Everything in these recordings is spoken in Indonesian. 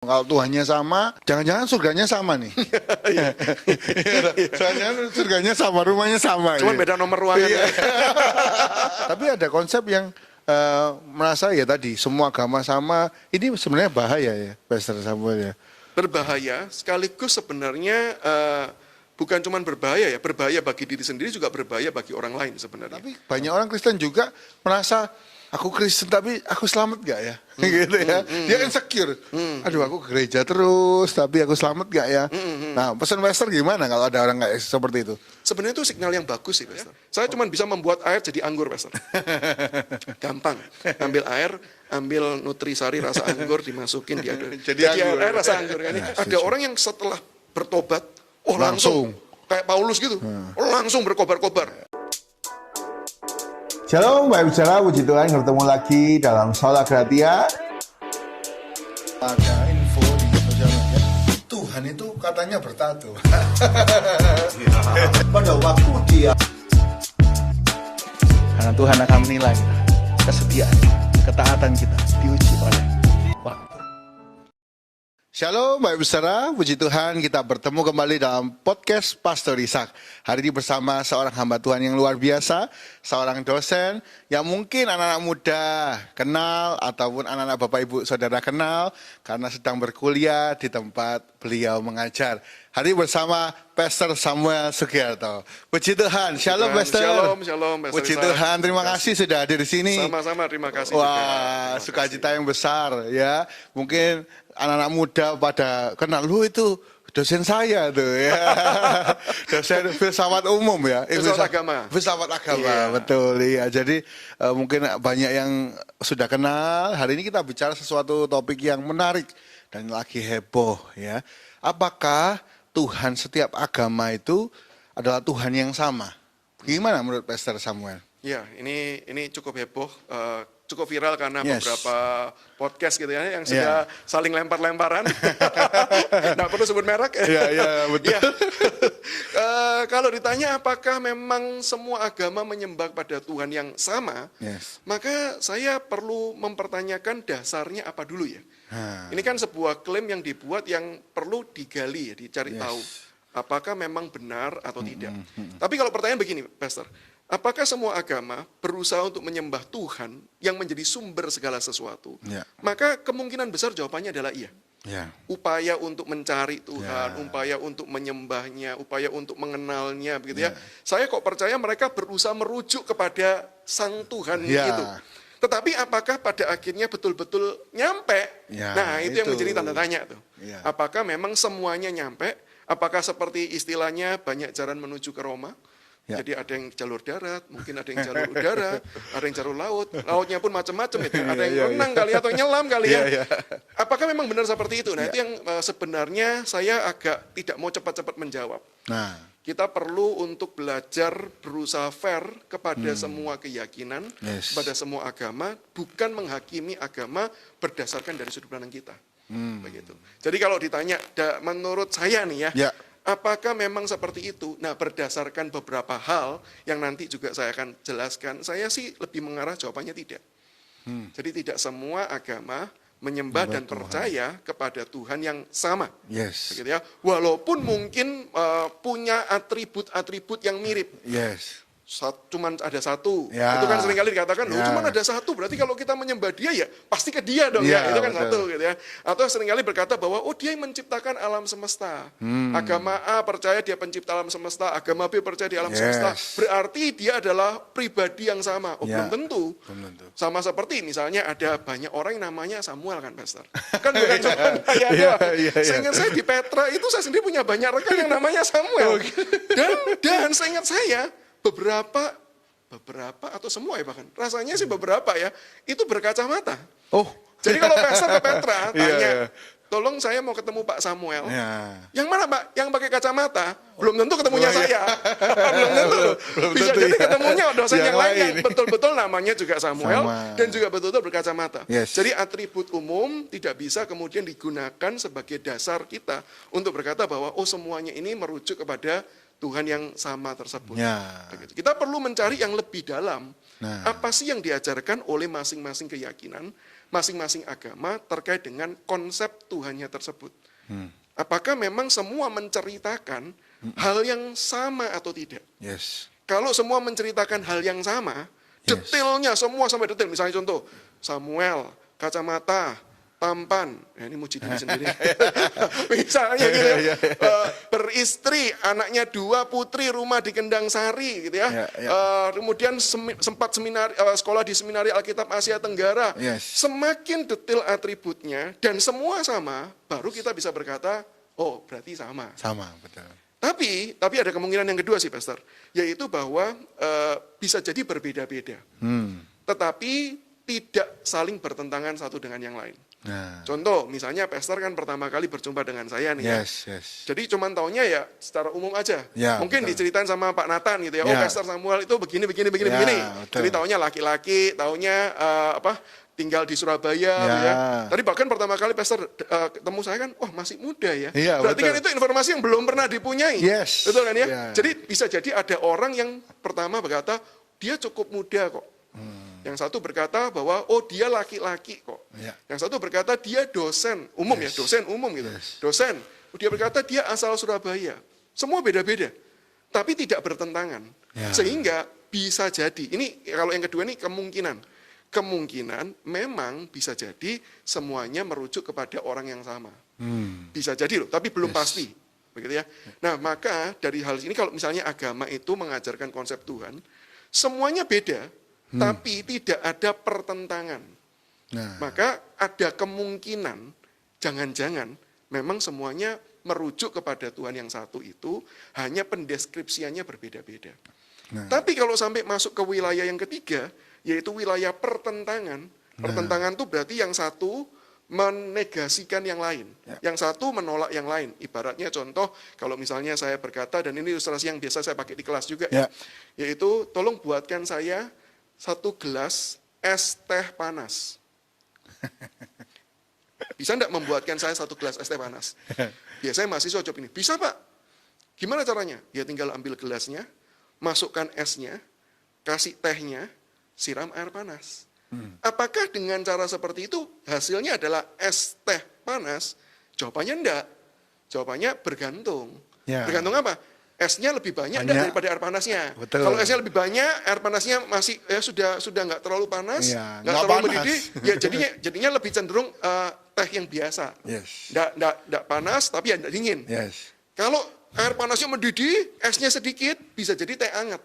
Kalau Tuhannya sama, jangan-jangan surganya sama nih. Jangan-jangan surganya sama, rumahnya sama. Cuman beda nomor ruangan. Iya. Tapi ada konsep yang merasa ya tadi semua agama sama. Ini sebenarnya bahaya ya, Pastor Samuel ya. Berbahaya, sekaligus sebenarnya bukan cuman berbahaya ya, berbahaya bagi diri sendiri juga berbahaya bagi orang lain sebenarnya. Tapi banyak orang Kristen juga merasa aku Kristen tapi aku selamat gak ya? Gitu ya. Dia insecure. Aduh aku ke gereja terus tapi aku selamat gak ya? Nah pesan Pastor gimana kalau ada orang kayak seperti itu? Sebenarnya itu signal yang bagus sih, Pastor. Saya cuma bisa membuat air jadi anggur, Pastor. Gampang. Ambil air, ambil nutrisari rasa anggur, dimasukin dia. Jadi air rasa anggur. Kan? Ada orang yang setelah bertobat, langsung. Kayak Paulus gitu, langsung berkobar-kobar. Shalom, Bapak Bicara, puji Tuhan, ketemu lagi dalam Sola Gratia. Ada info di sosial media, Tuhan itu katanya bertato. Pada waktu dia Karena Tuhan akan menilai kita, kesetiaan, ketaatan kita diuji oleh waktu. Shalom Bapak Saudara, puji Tuhan kita bertemu kembali dalam podcast Pastor Ishak. Hari ini bersama seorang hamba Tuhan yang luar biasa, seorang dosen yang mungkin anak-anak muda kenal ataupun anak-anak Bapak Ibu Saudara kenal karena sedang berkuliah di tempat beliau mengajar. Hari ini bersama Pastor Samuel Sugiarto. Puji Tuhan, shalom Pastor. Shalom, Pastor Puji Ishak. Tuhan, terima kasih sudah hadir di sini. Sama-sama, terima kasih. Wah, sukacita yang besar ya. Mungkin anak-anak muda pada kenal, lu itu dosen saya tuh ya. Dosen filsafat umum ya. Filsafat agama. Filsafat agama, Iya. betul ya. Jadi mungkin banyak yang sudah kenal. Hari ini kita bicara sesuatu topik yang menarik dan lagi heboh ya. Apakah Tuhan setiap agama itu adalah Tuhan yang sama? Gimana menurut Pastor Samuel? Ya, ini cukup heboh, cukup viral karena Yes. beberapa podcast gitu ya yang sudah saling lempar-lemparan. Nggak perlu sebut merek. Iya, betul. Ya. Kalau ditanya apakah memang semua agama menyembah pada Tuhan yang sama, Yes. maka saya perlu mempertanyakan dasarnya apa dulu ya. Ini kan sebuah klaim yang dibuat yang perlu digali ya, dicari tahu. Apakah memang benar atau tidak. Tapi kalau pertanyaan begini, Pastor. Apakah semua agama berusaha untuk menyembah Tuhan yang menjadi sumber segala sesuatu? Ya. Maka kemungkinan besar jawabannya adalah iya. Ya. Upaya untuk mencari Tuhan, upaya untuk menyembahnya, upaya untuk mengenalnya, begitu ya. Saya kok percaya mereka berusaha merujuk kepada Sang Tuhan gitu. Tetapi apakah pada akhirnya betul-betul nyampe? Ya, Nah, itu yang itu. menjadi tanda tanya tuh. Ya. Apakah memang semuanya nyampe? Apakah seperti istilahnya banyak jalan menuju ke Roma? Ya. Jadi ada yang jalur darat, mungkin ada yang jalur udara, ada yang jalur laut. Lautnya pun macam-macam itu. Ada yang renang kali atau nyelam kali ya. Apakah memang benar seperti itu? Nah, itu yang sebenarnya saya agak tidak mau cepat-cepat menjawab. Nah, Kita perlu untuk belajar berusaha fair kepada semua keyakinan, Yes. kepada semua agama, bukan menghakimi agama berdasarkan dari sudut pandang kita. Begitu. Jadi kalau ditanya, menurut saya nih Ya. apakah memang seperti itu? Nah, berdasarkan beberapa hal yang nanti juga saya akan jelaskan, saya sih lebih mengarah jawabannya tidak. Jadi tidak semua agama menyembah dan percaya kepada Tuhan yang sama. yes. Begitu ya. Walaupun mungkin punya atribut-atribut yang mirip. Yes. Cuman ada satu. Ya. Itu kan seringkali dikatakan, Ya. cuman ada satu. Berarti kalau kita menyembah dia ya pasti ke dia dong Ya, ya. Itu kan betul. satu gitu ya. Atau seringkali berkata bahwa dia yang menciptakan alam semesta. Agama A percaya dia pencipta alam semesta, agama B percaya di alam Yes. semesta. Berarti dia adalah pribadi yang sama. Ya. Belum tentu. Belum tentu. Sama seperti misalnya ada banyak orang yang namanya Samuel kan, Pastor. Kan bukan cuma saya Iya, doang. iya, iya. Seingat saya di Petra itu saya sendiri punya banyak rekan yang namanya Samuel. Dan seingat saya beberapa atau semua ya bahkan rasanya sih beberapa ya itu berkacamata. Oh. Jadi kalau Pastor ke Petra Iya, tanya, iya. tolong saya mau ketemu Pak Samuel. Ya. Yang mana Pak? Yang pakai kacamata? Belum tentu ketemunya saya. Belum tentu. Belum Bisa tentu, jadi ya. ketemunya dosen Yang yang lain yang lain. betul-betul namanya juga Samuel Sama. dan juga betul-betul berkacamata. Yes. Jadi atribut umum tidak bisa kemudian digunakan sebagai dasar kita untuk berkata bahwa semuanya ini merujuk kepada Tuhan yang sama tersebut. Ya. Begitu. Kita perlu mencari yang lebih dalam. Nah. Apa sih yang diajarkan oleh masing-masing keyakinan? masing-masing agama terkait dengan konsep Tuhannya tersebut. Apakah memang semua menceritakan hal yang sama atau tidak? Yes. Kalau semua menceritakan hal yang sama, detailnya semua sampai detail. Misalnya contoh, Samuel, kacamata, tampan. Ini muji diri sendiri. Misalnya gitu ya. Beristri, anaknya 2 putri, rumah di Kendang Sari gitu ya. Kemudian sempat sekolah di Seminari Alkitab Asia Tenggara. Semakin detail atributnya dan semua sama, baru kita bisa berkata, oh berarti sama. Sama, betul. Tapi ada kemungkinan yang kedua sih, Pastor, yaitu bahwa bisa jadi berbeda-beda, tetapi tidak saling bertentangan satu dengan yang lain. Nah. Contoh, misalnya Pastor kan pertama kali berjumpa dengan saya nih Yes. Jadi cuman taunya ya secara umum aja. Ya, mungkin betul. diceritain sama Pak Nathan gitu ya. Oh, Ya. Pastor Samuel itu begini. Betul. Jadi taunya laki-laki, taunya tinggal di Surabaya gitu ya. Tadi bahkan pertama kali Pastor ketemu saya kan, wah masih muda ya. Iya, Berarti betul. kan itu informasi yang belum pernah dipunyai. Yes. Betul kan ya? Ya. Jadi bisa jadi ada orang yang pertama berkata, dia cukup muda kok. Yang satu berkata bahwa, oh dia laki-laki kok. Ya. Yang satu berkata dia dosen umum ya, dosen umum gitu. Dosen. Dia berkata dia asal Surabaya. Semua beda-beda. Tapi tidak bertentangan. Ya. Sehingga bisa jadi, ini kalau yang kedua ini kemungkinan memang bisa jadi semuanya merujuk kepada orang yang sama. Bisa jadi loh, tapi belum pasti. Begitu ya. Nah, maka dari hal ini kalau misalnya agama itu mengajarkan konsep Tuhan, semuanya beda, tapi tidak ada pertentangan. Nah. Maka ada kemungkinan, jangan-jangan memang semuanya merujuk kepada Tuhan yang satu itu, hanya pendeskripsiannya berbeda-beda. Tapi kalau sampai masuk ke wilayah yang ketiga, yaitu wilayah pertentangan. Pertentangan itu berarti yang satu menegasikan yang lain, yang satu menolak yang lain. Ibaratnya contoh, kalau misalnya saya berkata, dan ini ilustrasi yang biasa saya pakai di kelas juga, yaitu tolong buatkan saya 1 gelas es teh panas. Bisa enggak membuatkan saya 1 gelas es teh panas? Biasanya mahasiswa jawab ini, bisa Pak. Gimana caranya? Ya tinggal ambil gelasnya, masukkan esnya, kasih tehnya, siram air panas. Apakah dengan cara seperti itu hasilnya adalah es teh panas? Jawabannya enggak. Jawabannya bergantung. Bergantung apa? Esnya lebih banyak enggak daripada air panasnya. Betul. Kalau esnya lebih banyak, air panasnya masih sudah enggak terlalu panas, enggak nggak terlalu panas. mendidih, ya jadinya lebih cenderung teh yang biasa. Enggak panas tapi enggak dingin. Kalau air panasnya mendidih, esnya sedikit, bisa jadi teh hangat.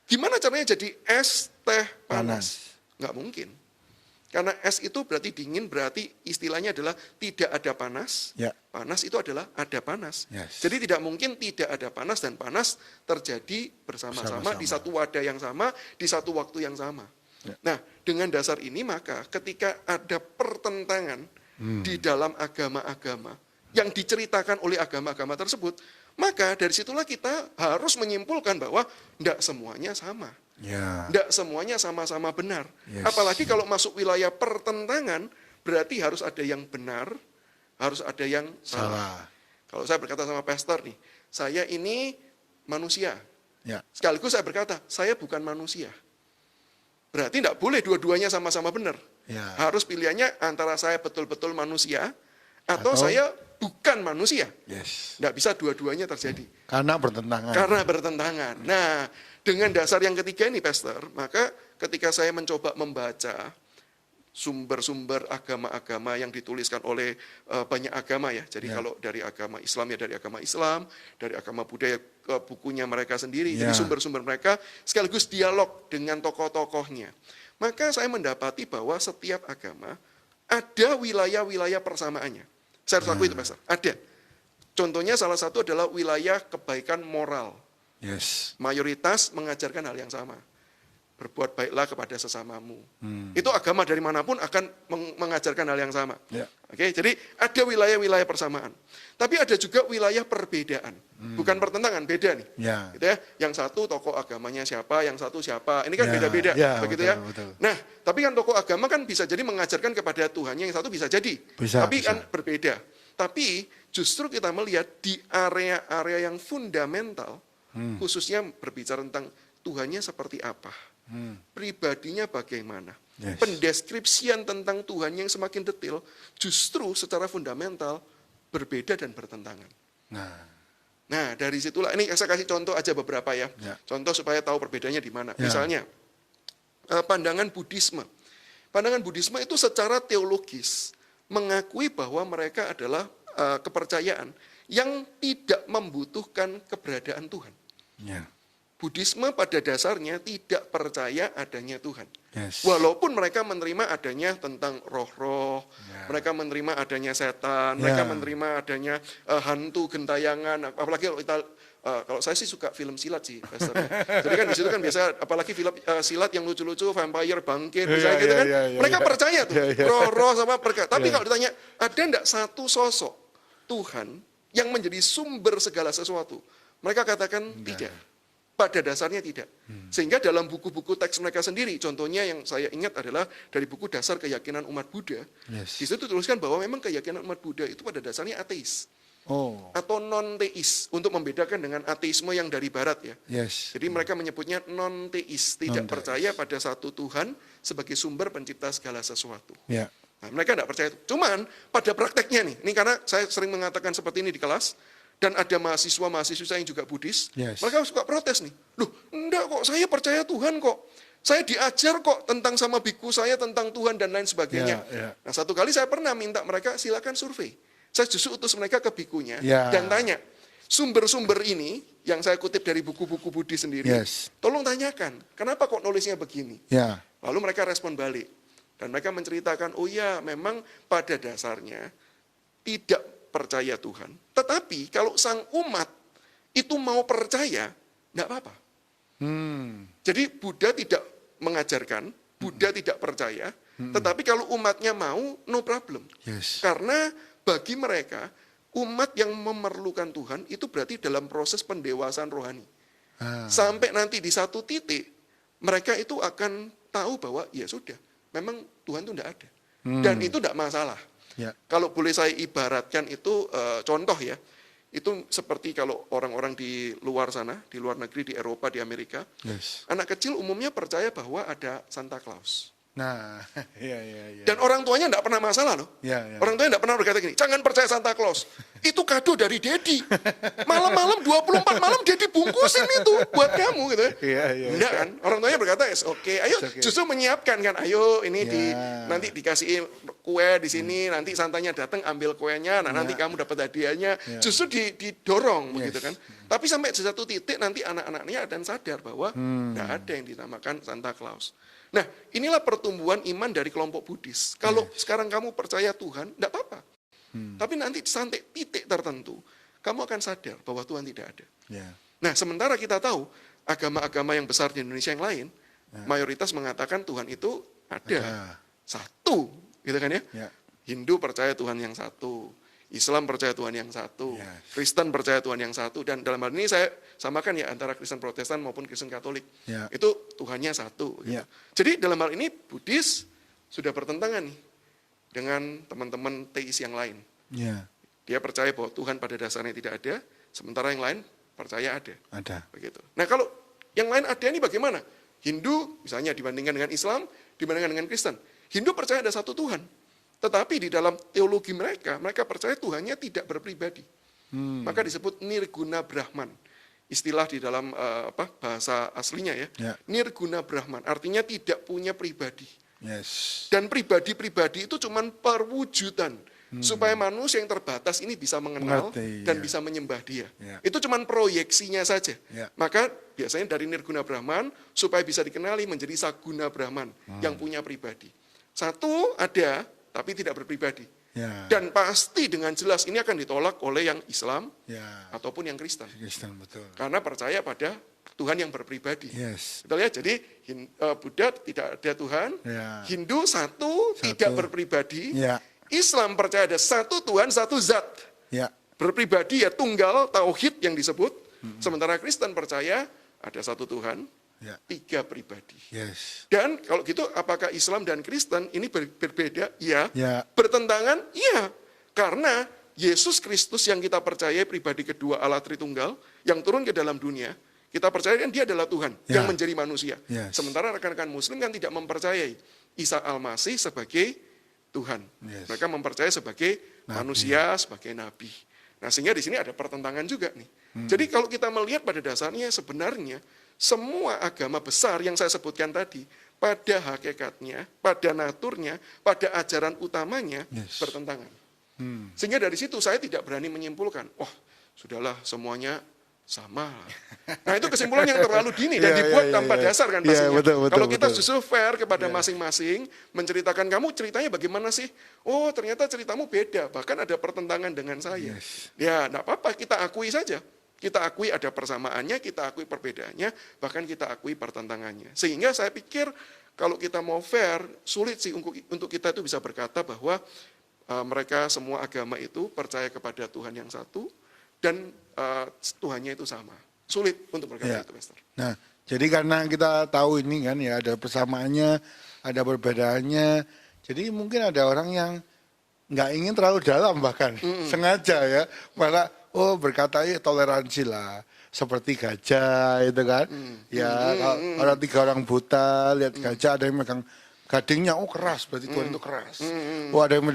Gimana caranya jadi es teh panas? Nggak mungkin. Karena es itu berarti dingin, berarti istilahnya adalah tidak ada panas. Panas itu adalah ada panas. Jadi tidak mungkin tidak ada panas dan panas terjadi bersama-sama di satu wadah yang sama, di satu waktu yang sama. Nah, dengan dasar ini maka ketika ada pertentangan di dalam agama-agama yang diceritakan oleh agama-agama tersebut, maka dari situlah kita harus menyimpulkan bahwa tidak semuanya sama. Tidak semuanya sama-sama benar. Apalagi kalau masuk wilayah pertentangan, berarti harus ada yang benar, harus ada yang salah. Kalau saya berkata sama pastor nih, saya ini manusia. Sekaligus saya berkata, saya bukan manusia. Berarti tidak boleh dua-duanya sama-sama benar. Harus pilihannya antara saya betul-betul manusia, atau saya bukan manusia. Tidak bisa dua-duanya terjadi. Karena bertentangan. Nah, dengan dasar yang ketiga ini, Pastor, maka ketika saya mencoba membaca sumber-sumber agama-agama yang dituliskan oleh banyak agama ya. Jadi kalau dari agama Islam ya dari agama Islam, dari agama Buddha bukunya mereka sendiri. Jadi sumber-sumber mereka sekaligus dialog dengan tokoh-tokohnya. Maka saya mendapati bahwa setiap agama ada wilayah-wilayah persamaannya. Saya harus akui itu, Pastor. Ada. Contohnya salah satu adalah wilayah kebaikan moral. Mayoritas mengajarkan hal yang sama. Berbuat baiklah kepada sesamamu. Itu agama dari manapun akan mengajarkan hal yang sama. Oke, jadi ada wilayah-wilayah persamaan. Tapi ada juga wilayah perbedaan. Bukan pertentangan, beda nih. Gitu ya. Yang satu tokoh agamanya siapa, yang satu siapa. Ini kan beda-beda, begitu ya. Nah, tapi kan tokoh agama kan bisa jadi mengajarkan kepada Tuhannya, yang satu bisa jadi. Tapi kan berbeda. Tapi justru kita melihat di area-area yang fundamental, khususnya berbicara tentang Tuhannya seperti apa, pribadinya bagaimana. Yes. Pendeskripsian tentang Tuhan yang semakin detail justru secara fundamental berbeda dan bertentangan. Nah, dari situlah, ini saya kasih contoh aja beberapa ya. Contoh supaya tahu perbedaannya di mana. Misalnya, pandangan Buddhisme. Pandangan Buddhisme itu secara teologis mengakui bahwa mereka adalah kepercayaan yang tidak membutuhkan keberadaan Tuhan. Buddhisme pada dasarnya tidak percaya adanya Tuhan. Walaupun mereka menerima adanya tentang roh-roh, mereka menerima adanya setan, mereka menerima adanya hantu gentayangan, apalagi kalau saya sih suka film silat sih, Pastor. Jadi kan di situ kan biasa apalagi film silat yang lucu-lucu, vampire bangkit, misalnya gitu kan. Mereka percaya tuh, roh-roh sama perkara. Tapi kalau ditanya, ada enggak satu sosok Tuhan yang menjadi sumber segala sesuatu? Mereka katakan tidak. Pada dasarnya tidak. Sehingga dalam buku-buku teks mereka sendiri, contohnya yang saya ingat adalah dari buku Dasar Keyakinan Umat Buddha, di situ tuliskan bahwa memang keyakinan umat Buddha itu pada dasarnya ateis. Atau non-teis, untuk membedakan dengan ateisme yang dari barat ya. Jadi mereka menyebutnya non-teis, tidak percaya pada satu Tuhan sebagai sumber pencipta segala sesuatu. Nah, mereka tidak percaya itu. Cuman pada prakteknya nih, ini karena saya sering mengatakan seperti ini di kelas, dan ada mahasiswa yang juga Buddhis, mereka suka protes nih. Loh, enggak kok, saya percaya Tuhan kok. Saya diajar kok tentang sama biku saya tentang Tuhan dan lain sebagainya. Nah, satu kali saya pernah minta mereka silakan survei. Saya justru utus mereka ke bikunya dan tanya, sumber-sumber ini yang saya kutip dari buku-buku Buddhis sendiri, tolong tanyakan, kenapa kok nulisnya begini? Lalu mereka respon balik. Dan mereka menceritakan, oh ya memang pada dasarnya tidak percaya Tuhan. Tetapi kalau sang umat itu mau percaya, enggak apa-apa. Jadi Buddha tidak mengajarkan, Buddha tidak percaya, tetapi kalau umatnya mau, no problem. Karena bagi mereka, umat yang memerlukan Tuhan itu berarti dalam proses pendewasaan rohani. Sampai nanti di satu titik, mereka itu akan tahu bahwa ya sudah, memang Tuhan itu enggak ada. Dan itu enggak masalah. Kalau boleh saya ibaratkan itu contoh ya, itu seperti kalau orang-orang di luar sana, di luar negeri, di Eropa, di Amerika, anak kecil umumnya percaya bahwa ada Santa Claus. Dan orang tuanya tidak pernah masalah loh. Orang tuanya tidak pernah berkata gini, jangan percaya Santa Claus. Itu kado dari Dedi. Malam-malam 24 malam Dedi bungkusin itu buat kamu gitu. Enggak kan? Orang tuanya berkata, oke, ayo justru menyiapkan kan. Ayo ini nanti dikasih kue di sini, nanti Santanya datang ambil kuenya, nanti kamu dapat hadiahnya. Justru didorong begitu kan. Tapi sampai di satu titik nanti anak-anaknya akan sadar bahwa tidak ada yang dinamakan Santa Claus. Nah, inilah pertumbuhan iman dari kelompok Buddhis. Kalau sekarang kamu percaya Tuhan, tidak apa-apa. Tapi nanti sampai titik tertentu, kamu akan sadar bahwa Tuhan tidak ada. Nah, sementara kita tahu, agama-agama yang besar di Indonesia yang lain, mayoritas mengatakan Tuhan itu ada. Satu, gitu kan ya? Hindu percaya Tuhan yang satu. Islam percaya Tuhan yang satu, Kristen percaya Tuhan yang satu, dan dalam hal ini saya samakan ya antara Kristen Protestan maupun Kristen Katolik, itu Tuhannya satu. Gitu. Jadi dalam hal ini Buddhis sudah bertentangan nih dengan teman-teman teis yang lain. Dia percaya bahwa Tuhan pada dasarnya tidak ada, sementara yang lain percaya ada. Begitu. Nah kalau yang lain ada ini bagaimana? Hindu misalnya dibandingkan dengan Islam, dibandingkan dengan Kristen. Hindu percaya ada satu Tuhan. Tetapi di dalam teologi mereka percaya Tuhannya tidak berpribadi. Maka disebut Nirguna Brahman. Istilah di dalam bahasa aslinya ya. Nirguna Brahman, artinya tidak punya pribadi. Dan pribadi-pribadi itu cuma perwujudan. Supaya manusia yang terbatas ini bisa mengenal dan bisa menyembah dia. Itu cuma proyeksinya saja. Maka biasanya dari Nirguna Brahman, supaya bisa dikenali menjadi Saguna Brahman, yang punya pribadi. Satu ada, tapi tidak berpribadi. Dan pasti dengan jelas ini akan ditolak oleh yang Islam ataupun yang Kristen. Karena percaya pada Tuhan yang berpribadi. Betul ya? Jadi Buddha tidak ada Tuhan, Hindu satu, tidak berpribadi, Islam percaya ada satu Tuhan, satu zat. Berpribadi ya tunggal, tauhid yang disebut, sementara Kristen percaya ada satu Tuhan, tiga pribadi. Dan kalau gitu apakah Islam dan Kristen ini berbeda? Ya. Bertentangan? Iya. Karena Yesus Kristus yang kita percaya pribadi kedua Allah Tritunggal yang turun ke dalam dunia, kita percaya kan dia adalah Tuhan yang menjadi manusia. Sementara rekan-rekan Muslim kan tidak mempercayai Isa Al-Masih sebagai Tuhan. Yes. Mereka mempercayai sebagai manusia, sebagai nabi. Nah, sehingga di sini ada pertentangan juga nih. Jadi kalau kita melihat pada dasarnya sebenarnya semua agama besar yang saya sebutkan tadi, pada hakikatnya, pada naturnya, pada ajaran utamanya bertentangan. Sehingga dari situ saya tidak berani menyimpulkan, sudahlah semuanya sama. Nah, itu kesimpulan yang terlalu dini dan dibuat tanpa dasar kan pastinya. Kalau kita justru fair kepada masing-masing, menceritakan kamu ceritanya bagaimana sih? Oh, ternyata ceritamu beda, bahkan ada pertentangan dengan saya. Ya, enggak apa-apa, kita akui saja. Kita akui ada persamaannya, kita akui perbedaannya, bahkan kita akui pertentangannya. Sehingga saya pikir kalau kita mau fair, sulit sih untuk kita itu bisa berkata bahwa mereka semua agama itu percaya kepada Tuhan yang satu, dan Tuhannya itu sama. Sulit untuk berkata itu, Pastor. Nah, jadi karena kita tahu ini kan ya, ada persamaannya, ada perbedaannya. Jadi mungkin ada orang yang nggak ingin terlalu dalam bahkan, sengaja ya. Malah, berkata ya toleransi lah. Seperti gajah itu kan. Ya, kalau 3 orang buta, lihat gajah, ada yang megang gadingnya, keras, berarti Tuhan itu keras. Ada yang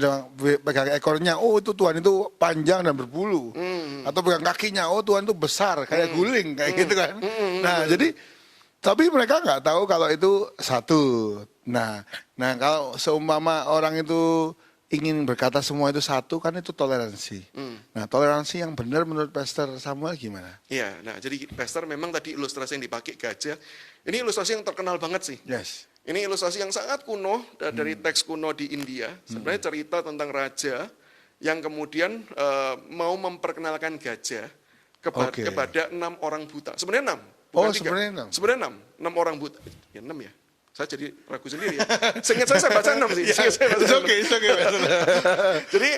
pegang ekornya, itu Tuhan itu panjang dan berbulu. Atau pegang kakinya, Tuhan itu besar, kayak guling, kayak gitu kan. Nah, jadi, tapi mereka nggak tahu kalau itu satu. Nah, kalau seumpama orang itu ingin berkata semua itu satu, kan itu toleransi. Nah, toleransi yang benar menurut Pastor Samuel gimana? Iya, nah jadi Pastor memang tadi ilustrasi yang dipakai gajah, ini ilustrasi yang terkenal banget sih. Yes. Ini ilustrasi yang sangat kuno dari teks kuno di India. Sebenarnya cerita tentang raja yang kemudian mau memperkenalkan gajah kepada 6 orang buta. Sebenarnya 6. Bukan 3. Sebenarnya 6. Sebenarnya 6 orang buta. Ya 6 ya. Saya jadi ragu sendiri ya. Seingat saya baca 6 sih. Oke. Jadi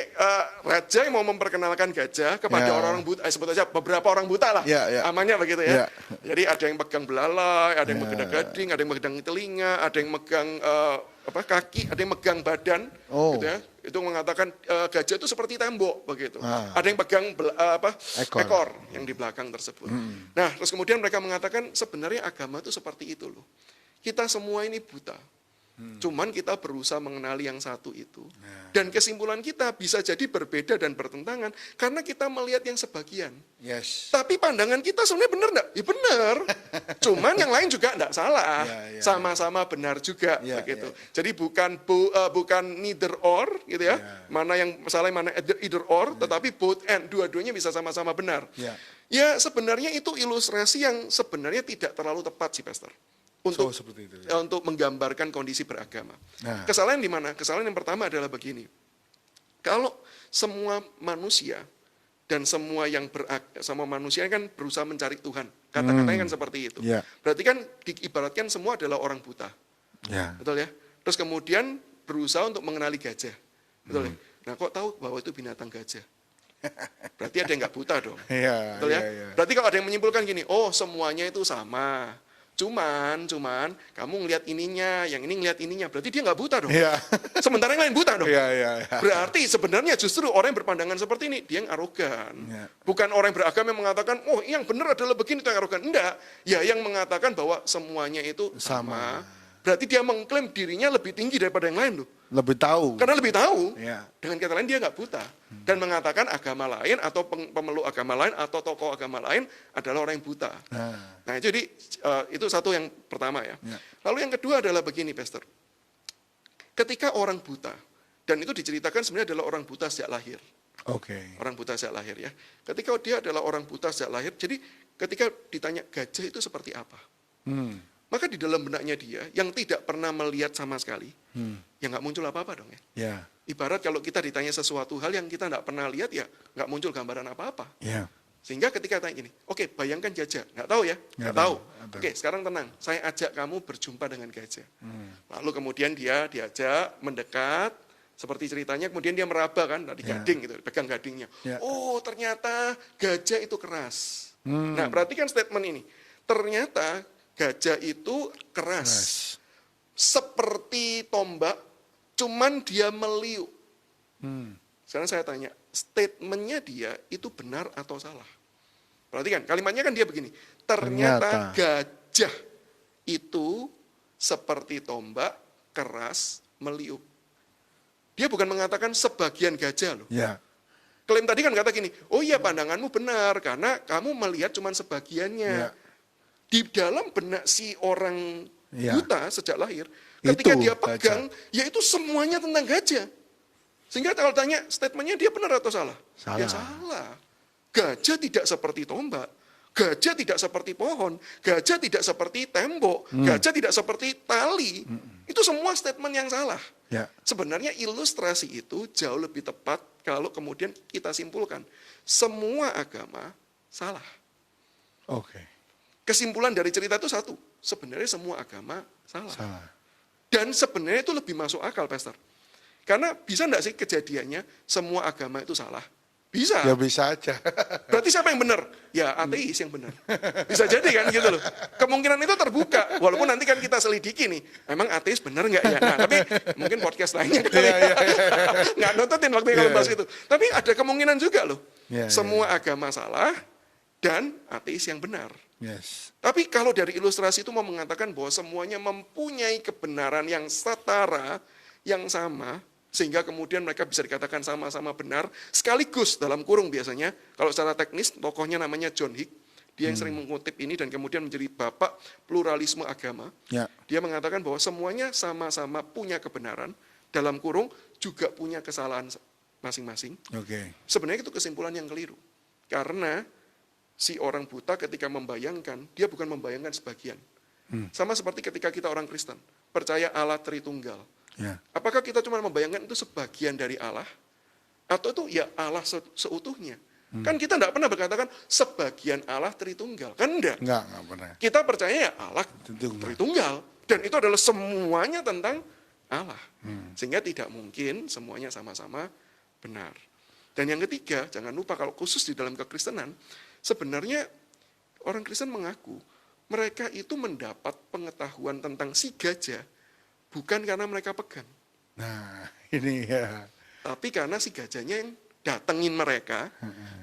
raja yang mau memperkenalkan gajah kepada orang-orang buta, sebut aja beberapa orang buta lah, amannya begitu ya. Jadi ada yang pegang belalai, ada yang megang gading, ada yang megang telinga, ada yang megang kaki, ada yang megang badan, gitu ya. Itu mengatakan gajah itu seperti tembok begitu. Ada yang pegang ekor yang di belakang tersebut. Nah, terus kemudian mereka mengatakan sebenarnya agama itu seperti itu loh. Kita semua ini buta. Cuman kita berusaha mengenali yang satu itu. Dan kesimpulan kita bisa jadi berbeda dan bertentangan karena kita melihat yang sebagian. Yes. Tapi pandangan kita sebenarnya benar enggak? Ya benar. Cuman yang lain juga enggak salah. Sama-sama benar juga begitu. Jadi bukan neither or gitu ya. Mana yang salah mana either or, tetapi both and, dua-duanya bisa sama-sama benar. Ya sebenarnya itu ilustrasi yang sebenarnya tidak terlalu tepat sih, Pastor. Seperti itu, untuk menggambarkan kondisi beragama. Kesalahan di mana? Kesalahan yang pertama adalah begini. Kalau semua manusia dan semua manusia kan berusaha mencari Tuhan. Kata-katanya kan seperti itu. Berarti kan diibaratkan semua adalah orang buta. Betul ya? Terus kemudian berusaha untuk mengenali gajah. Betul ya? Nah, kok tahu bahwa itu binatang gajah? Berarti ada yang nggak buta dong. Betul ya? Berarti kalau ada yang menyimpulkan gini, semuanya itu sama. Cuman kamu ngelihat ininya, yang ini ngelihat ininya, berarti dia nggak buta dong. Sementara yang lain buta dong. Berarti sebenarnya justru orang yang berpandangan seperti ini, dia yang arogan. Bukan orang yang beragama yang mengatakan, yang benar adalah begini, itu yang arogan. Enggak, ya yang mengatakan bahwa semuanya itu sama. Berarti dia mengklaim dirinya lebih tinggi daripada yang lain loh. Lebih tahu. Karena lebih tahu. Dengan kata lain dia nggak buta. Dan mengatakan agama lain atau pemeluk agama lain atau tokoh agama lain adalah orang yang buta. Nah jadi itu satu yang pertama ya. Lalu yang kedua adalah begini, Pastor. Ketika orang buta, dan itu diceritakan sebenarnya adalah orang buta sejak lahir. Orang buta sejak lahir ya. Ketika dia adalah orang buta sejak lahir, jadi ketika ditanya gajah itu seperti apa? Maka di dalam benaknya dia yang tidak pernah melihat sama sekali, ya nggak muncul apa-apa dong ya. Ibarat kalau kita ditanya sesuatu hal yang kita nggak pernah lihat, ya nggak muncul gambaran apa-apa. Sehingga ketika tanya gini, oke, bayangkan gajah, nggak tahu ya, nggak tahu. Oke, sekarang tenang, saya ajak kamu berjumpa dengan gajah. Lalu kemudian dia diajak mendekat, seperti ceritanya, kemudian dia meraba kan, tadi gading gitu, pegang gadingnya. Oh, ternyata gajah itu keras. Nah, perhatikan statement ini. Ternyata gajah itu keras. Seperti tombak, cuman dia meliuk. Sekarang saya tanya, statementnya dia itu benar atau salah? Perhatikan, kalimatnya kan dia begini. Ternyata gajah itu seperti tombak, keras, meliuk. Dia bukan mengatakan sebagian gajah loh. Ya. Klaim tadi kan kata gini, oh iya pandanganmu benar, karena kamu melihat cuma sebagiannya. Ya. Di dalam benak si orang Ya. buta sejak lahir, ketika Itu dia pegang, ya itu semuanya tentang gajah. Sehingga kalau tanya statementnya dia benar atau salah? Salah. Ya salah. Gajah tidak seperti tombak. Gajah tidak seperti pohon. Gajah tidak seperti tembok. Gajah tidak seperti tali. Itu semua statement yang salah. Ya. Sebenarnya ilustrasi itu jauh lebih tepat kalau kemudian kita simpulkan. Semua agama salah. Oke. Kesimpulan dari cerita itu satu. Sebenarnya semua agama salah. Salah. Dan sebenarnya itu lebih masuk akal, Pastor. Karena bisa enggak sih kejadiannya semua agama itu salah? Bisa. Ya bisa aja. Berarti siapa yang benar? Ya ateis yang benar. Bisa jadi kan gitu loh. Kemungkinan itu terbuka. Walaupun nanti kan kita selidiki nih. Emang ateis benar nggak ya? Nah, tapi mungkin podcast lainnya kali ya. Nggak nontonin waktu kalau bahas itu. Tapi ada kemungkinan juga loh. Semua agama salah dan ateis yang benar. Yes. Tapi kalau dari ilustrasi itu mau mengatakan bahwa semuanya mempunyai kebenaran yang setara, yang sama, sehingga kemudian mereka bisa dikatakan sama-sama benar, sekaligus dalam kurung biasanya, kalau secara teknis tokohnya namanya John Hick, dia yang sering mengutip ini dan kemudian menjadi bapak pluralisme agama. Ya. Dia mengatakan bahwa semuanya sama-sama punya kebenaran, dalam kurung juga punya kesalahan masing-masing. Oke. Sebenarnya itu kesimpulan yang keliru. Karena si orang buta ketika membayangkan, dia bukan membayangkan sebagian. Sama seperti ketika kita orang Kristen, percaya Allah Tritunggal. Ya. Apakah kita cuma membayangkan itu sebagian dari Allah? Atau itu ya Allah seutuhnya? Kan kita tidak pernah berkatakan sebagian Allah Tritunggal. Kan enggak. Enggak pernah. Kita percaya ya Allah Tritunggal. Tritunggal. Dan itu adalah semuanya tentang Allah. Sehingga tidak mungkin semuanya sama-sama benar. Dan yang ketiga, jangan lupa kalau khusus di dalam kekristenan, sebenarnya orang Kristen mengaku mereka itu mendapat pengetahuan tentang si gajah bukan karena mereka pegang. Nah, ini ya. Tapi karena si gajahnya yang datengin mereka,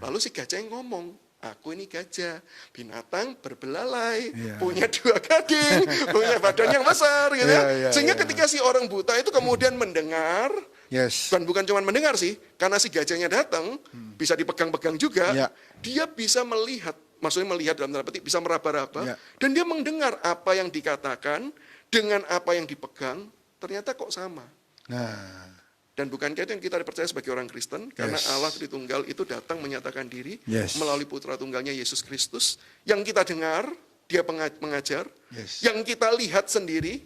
lalu si gajah yang ngomong, aku ini gajah, binatang berbelalai, Iya. punya 2 gading, punya badan yang besar, gitu Iya, ya. iya, Sehingga iya. ketika si orang buta itu kemudian mendengar, Yes. dan bukan cuma mendengar sih, karena si gajahnya datang, bisa dipegang-pegang juga, Ya. dia bisa melihat, maksudnya melihat dalam tanda petik, bisa meraba-raba, Ya. dan dia mendengar apa yang dikatakan dengan apa yang dipegang, ternyata kok sama. Nah, Dan bukankah itu yang kita percaya sebagai orang Kristen? Karena Yes. Allah Tritunggal itu datang menyatakan diri Yes. melalui putra tunggalnya Yesus Kristus. Yang kita dengar, dia mengajar. Yes. Yang kita lihat sendiri,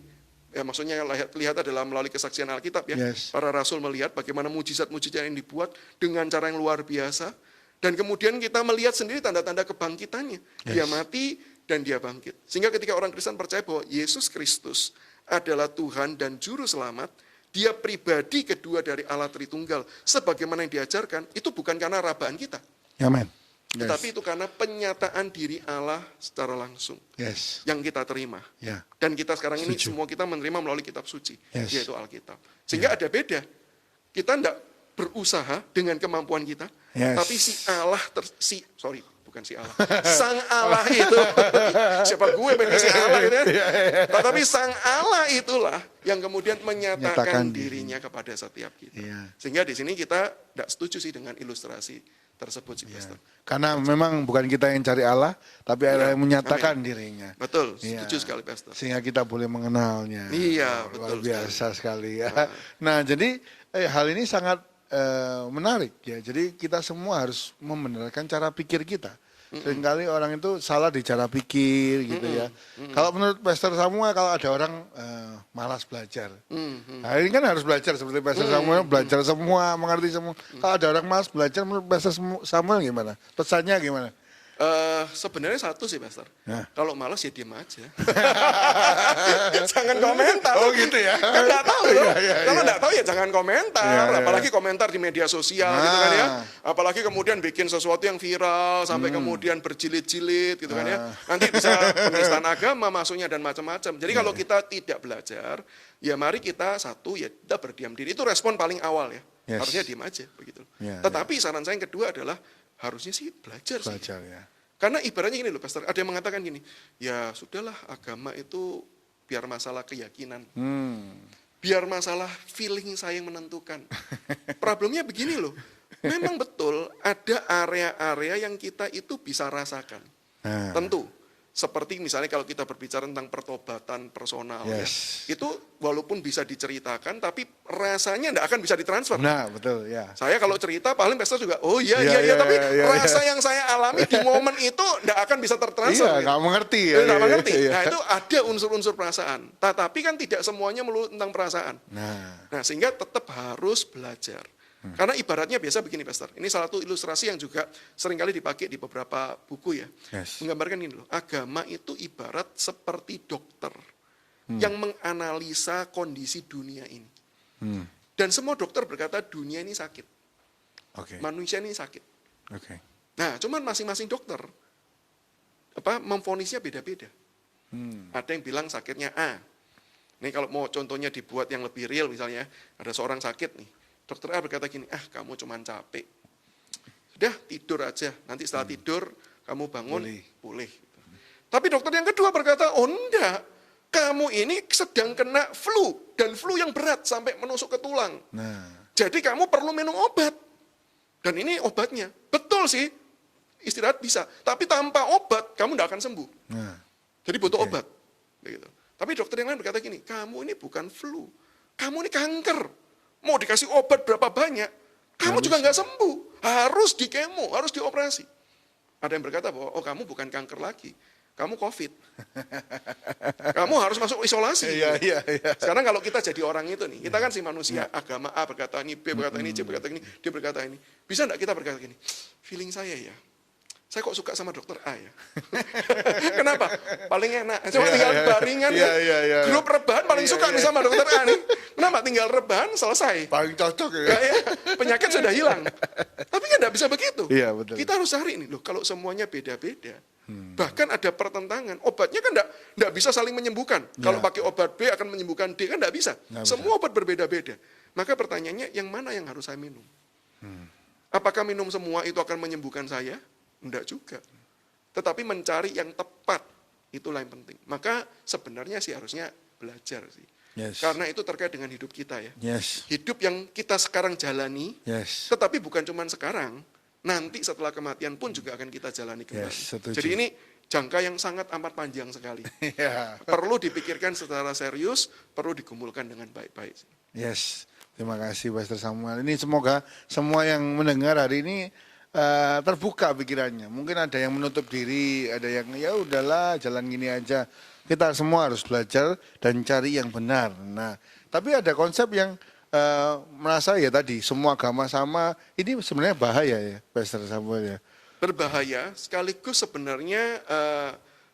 ya maksudnya lihat adalah melalui kesaksian Alkitab ya. Yes. Para rasul melihat bagaimana mujizat-mujizat yang dibuat dengan cara yang luar biasa. Dan kemudian kita melihat sendiri tanda-tanda kebangkitannya. Dia Yes. mati dan dia bangkit. Sehingga ketika orang Kristen percaya bahwa Yesus Kristus adalah Tuhan dan Juru Selamat, dia pribadi kedua dari Allah Tritunggal, sebagaimana yang diajarkan, itu bukan karena rabaan kita. amen. Yes. Tetapi itu karena penyataan diri Allah secara langsung, Yes. yang kita terima. Ya. Dan kita sekarang ini Setuju. semua kita menerima melalui kitab suci, Yes. yaitu Alkitab. Sehingga ada beda. Kita tidak berusaha dengan kemampuan kita, Yes. tapi si Allah, bukan si Allah, Sang Allah itu, siapa gue pengen si Allah gitu ya. Tetapi Sang Allah itulah yang kemudian menyatakan Menyatakan dirinya kepada setiap kita. Iya. Sehingga di sini kita tidak setuju sih dengan ilustrasi tersebut sih, Pastor. Karena memang bukan kita yang cari Allah, tapi Allah Ya, yang menyatakan dirinya. Betul, Iya. setuju sekali, Pastor. Sehingga kita boleh mengenalnya. Iya, Luar betul biasa sekali ya. Nah, jadi hal ini sangat menarik ya. Jadi kita semua harus membenarkan cara pikir kita. Seringkali orang itu salah di cara pikir gitu ya. Kalau menurut Pastor Samuel, kalau ada orang malas belajar. Nah, ini kan harus belajar seperti Pastor Samuel, belajar semua, mengerti semua. Kalau ada orang malas belajar, menurut Pastor Samuel gimana? Pesannya gimana? Sebenarnya satu sih, Pastor. Nah. Kalau malas ya diem aja. Jangan komentar. Oh gitu ya. Kan nggak tahu loh. Iya. Kalau nggak tahu ya jangan komentar. Iya, iya. Apalagi komentar di media sosial gitu kan ya. Nah. Apalagi kemudian bikin sesuatu yang viral sampai kemudian berjilid-jilid gitu kan ya. Nanti bisa penistaan agama masuknya dan macam-macam. Jadi kalau kita tidak belajar, ya mari kita kita berdiam diri. Itu respon paling awal ya. Yes. Harusnya diem aja begitu. Iya, Tetapi saran saya yang kedua adalah harusnya sih belajar sih. Belajar ya. Karena ibaratnya gini loh, Pastor, ada yang mengatakan gini, ya sudahlah agama itu biar masalah keyakinan. biar masalah feeling saya yang menentukan. Problemnya begini loh, memang betul ada area-area yang kita itu bisa rasakan. Tentu, seperti misalnya kalau kita berbicara tentang pertobatan personal, ya, itu walaupun bisa diceritakan, tapi rasanya tidak akan bisa ditransfer. Nah, betul ya. Saya kalau cerita paling pastor juga, oh iya, tapi rasa yang saya alami di momen itu tidak akan bisa tertransfer. Iya, nggak mengerti ya. Nggak mengerti. Nah, itu ada unsur-unsur perasaan. Tetapi kan tidak semuanya melulu tentang perasaan. Nah, sehingga tetap harus belajar. Karena ibaratnya biasa begini, Pastor. Ini salah satu ilustrasi yang juga seringkali dipakai di beberapa buku ya. Menggambarkan ini loh, agama itu ibarat seperti dokter yang menganalisa kondisi dunia ini. Dan semua dokter berkata dunia ini sakit. Manusia ini sakit. Nah, cuman masing-masing dokter memvonisnya beda-beda. Ada yang bilang sakitnya A. Ini kalau mau contohnya dibuat yang lebih real misalnya, ada seorang sakit nih. Dokter A berkata gini, kamu cuman capek. Sudah, tidur aja. Nanti setelah tidur, kamu bangun, pulih. Tapi dokter yang kedua berkata, oh enggak. Kamu ini sedang kena flu. Dan flu yang berat sampai menusuk ke tulang. Jadi kamu perlu minum obat. Dan ini obatnya. Betul sih, istirahat bisa. Tapi tanpa obat, kamu tidak akan sembuh. Jadi butuh obat. Begitu. Tapi dokter yang lain berkata gini, kamu ini bukan flu. Kamu ini kanker. Mau dikasih obat berapa banyak, kamu juga nggak sembuh. Harus di kemo, harus dioperasi. Ada yang berkata bahwa, oh kamu bukan kanker lagi, kamu COVID. Kamu harus masuk isolasi. Sekarang kalau kita jadi orang itu nih, kita kan si manusia, agama A berkata ini, B berkata ini, C berkata ini, D berkata ini. Bisa nggak kita berkata gini, feeling saya ya, saya kok suka sama dokter A ya. Kenapa? Paling enak. Cuma tinggal baringan. Grup rebahan paling suka nih sama dokter A nih. Kenapa? Tinggal rebahan selesai. Paling cocok ya. Penyakit sudah hilang. Tapi kan tidak bisa begitu. Iya, betul. Kita harus cari nih loh. Kalau semuanya beda-beda. Bahkan ada pertentangan. Obatnya kan tidak bisa saling menyembuhkan. Kalau pakai obat B akan menyembuhkan D kan tidak bisa. Semua obat berbeda-beda. Maka pertanyaannya yang mana yang harus saya minum? Apakah minum semua itu akan menyembuhkan saya? Enggak juga. Tetapi mencari yang tepat, itulah yang penting. Maka sebenarnya sih harusnya belajar sih. Karena itu terkait dengan hidup kita ya. Hidup yang kita sekarang jalani, tetapi bukan cuma sekarang, nanti setelah kematian pun juga akan kita jalani kembali. Jadi ini jangka yang sangat amat panjang sekali. Perlu dipikirkan secara serius, perlu digumulkan dengan baik-baik. Terima kasih Pastor Samuel. Ini semoga semua yang mendengar hari ini terbuka pikirannya. Mungkin ada yang menutup diri, ada yang ya udahlah jalan gini aja. Kita semua harus belajar dan cari yang benar. Nah, tapi ada konsep yang merasa ya tadi semua agama sama. Ini sebenarnya bahaya ya, Pastor Samuel ya. Berbahaya sekaligus sebenarnya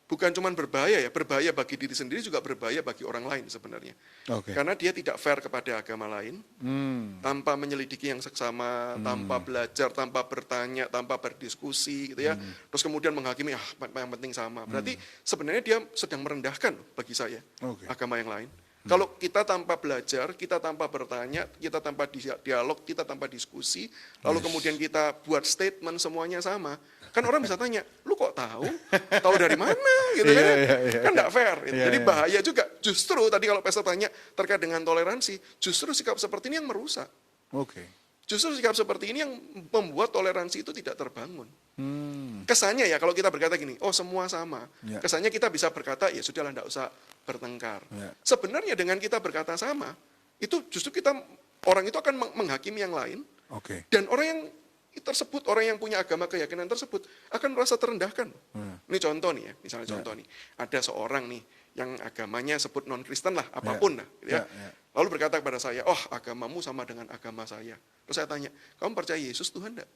bukan cuma berbahaya ya, berbahaya bagi diri sendiri juga berbahaya bagi orang lain sebenarnya. Karena dia tidak fair kepada agama lain, tanpa menyelidiki yang seksama, tanpa belajar, tanpa bertanya, tanpa berdiskusi gitu ya. Terus kemudian menghakimi, yang penting sama. Berarti sebenarnya dia sedang merendahkan bagi saya agama yang lain. Kalau kita tanpa belajar, kita tanpa bertanya, kita tanpa dialog, kita tanpa diskusi, lalu kemudian kita buat statement semuanya sama, kan orang bisa tanya, lu kok tahu? Tahu dari mana? Gitu kan? Kan nggak fair. Jadi bahaya juga. Justru tadi kalau Pastor tanya terkait dengan toleransi, justru sikap seperti ini yang merusak. Justru sikap seperti ini yang membuat toleransi itu tidak terbangun. Kesannya ya kalau kita berkata gini, oh semua sama. Kesannya kita bisa berkata, ya sudahlah enggak usah bertengkar. Sebenarnya dengan kita berkata sama, itu justru orang itu akan menghakimi yang lain. Dan orang yang tersebut, orang yang punya agama keyakinan tersebut akan merasa terendahkan. Ini contoh nih ya, misalnya contoh nih. Ada seorang nih yang agamanya sebut non-Kristen lah, apapun lah. Gitu ya. Lalu berkata kepada saya, oh agamamu sama dengan agama saya. Terus saya tanya, kamu percaya Yesus Tuhan enggak?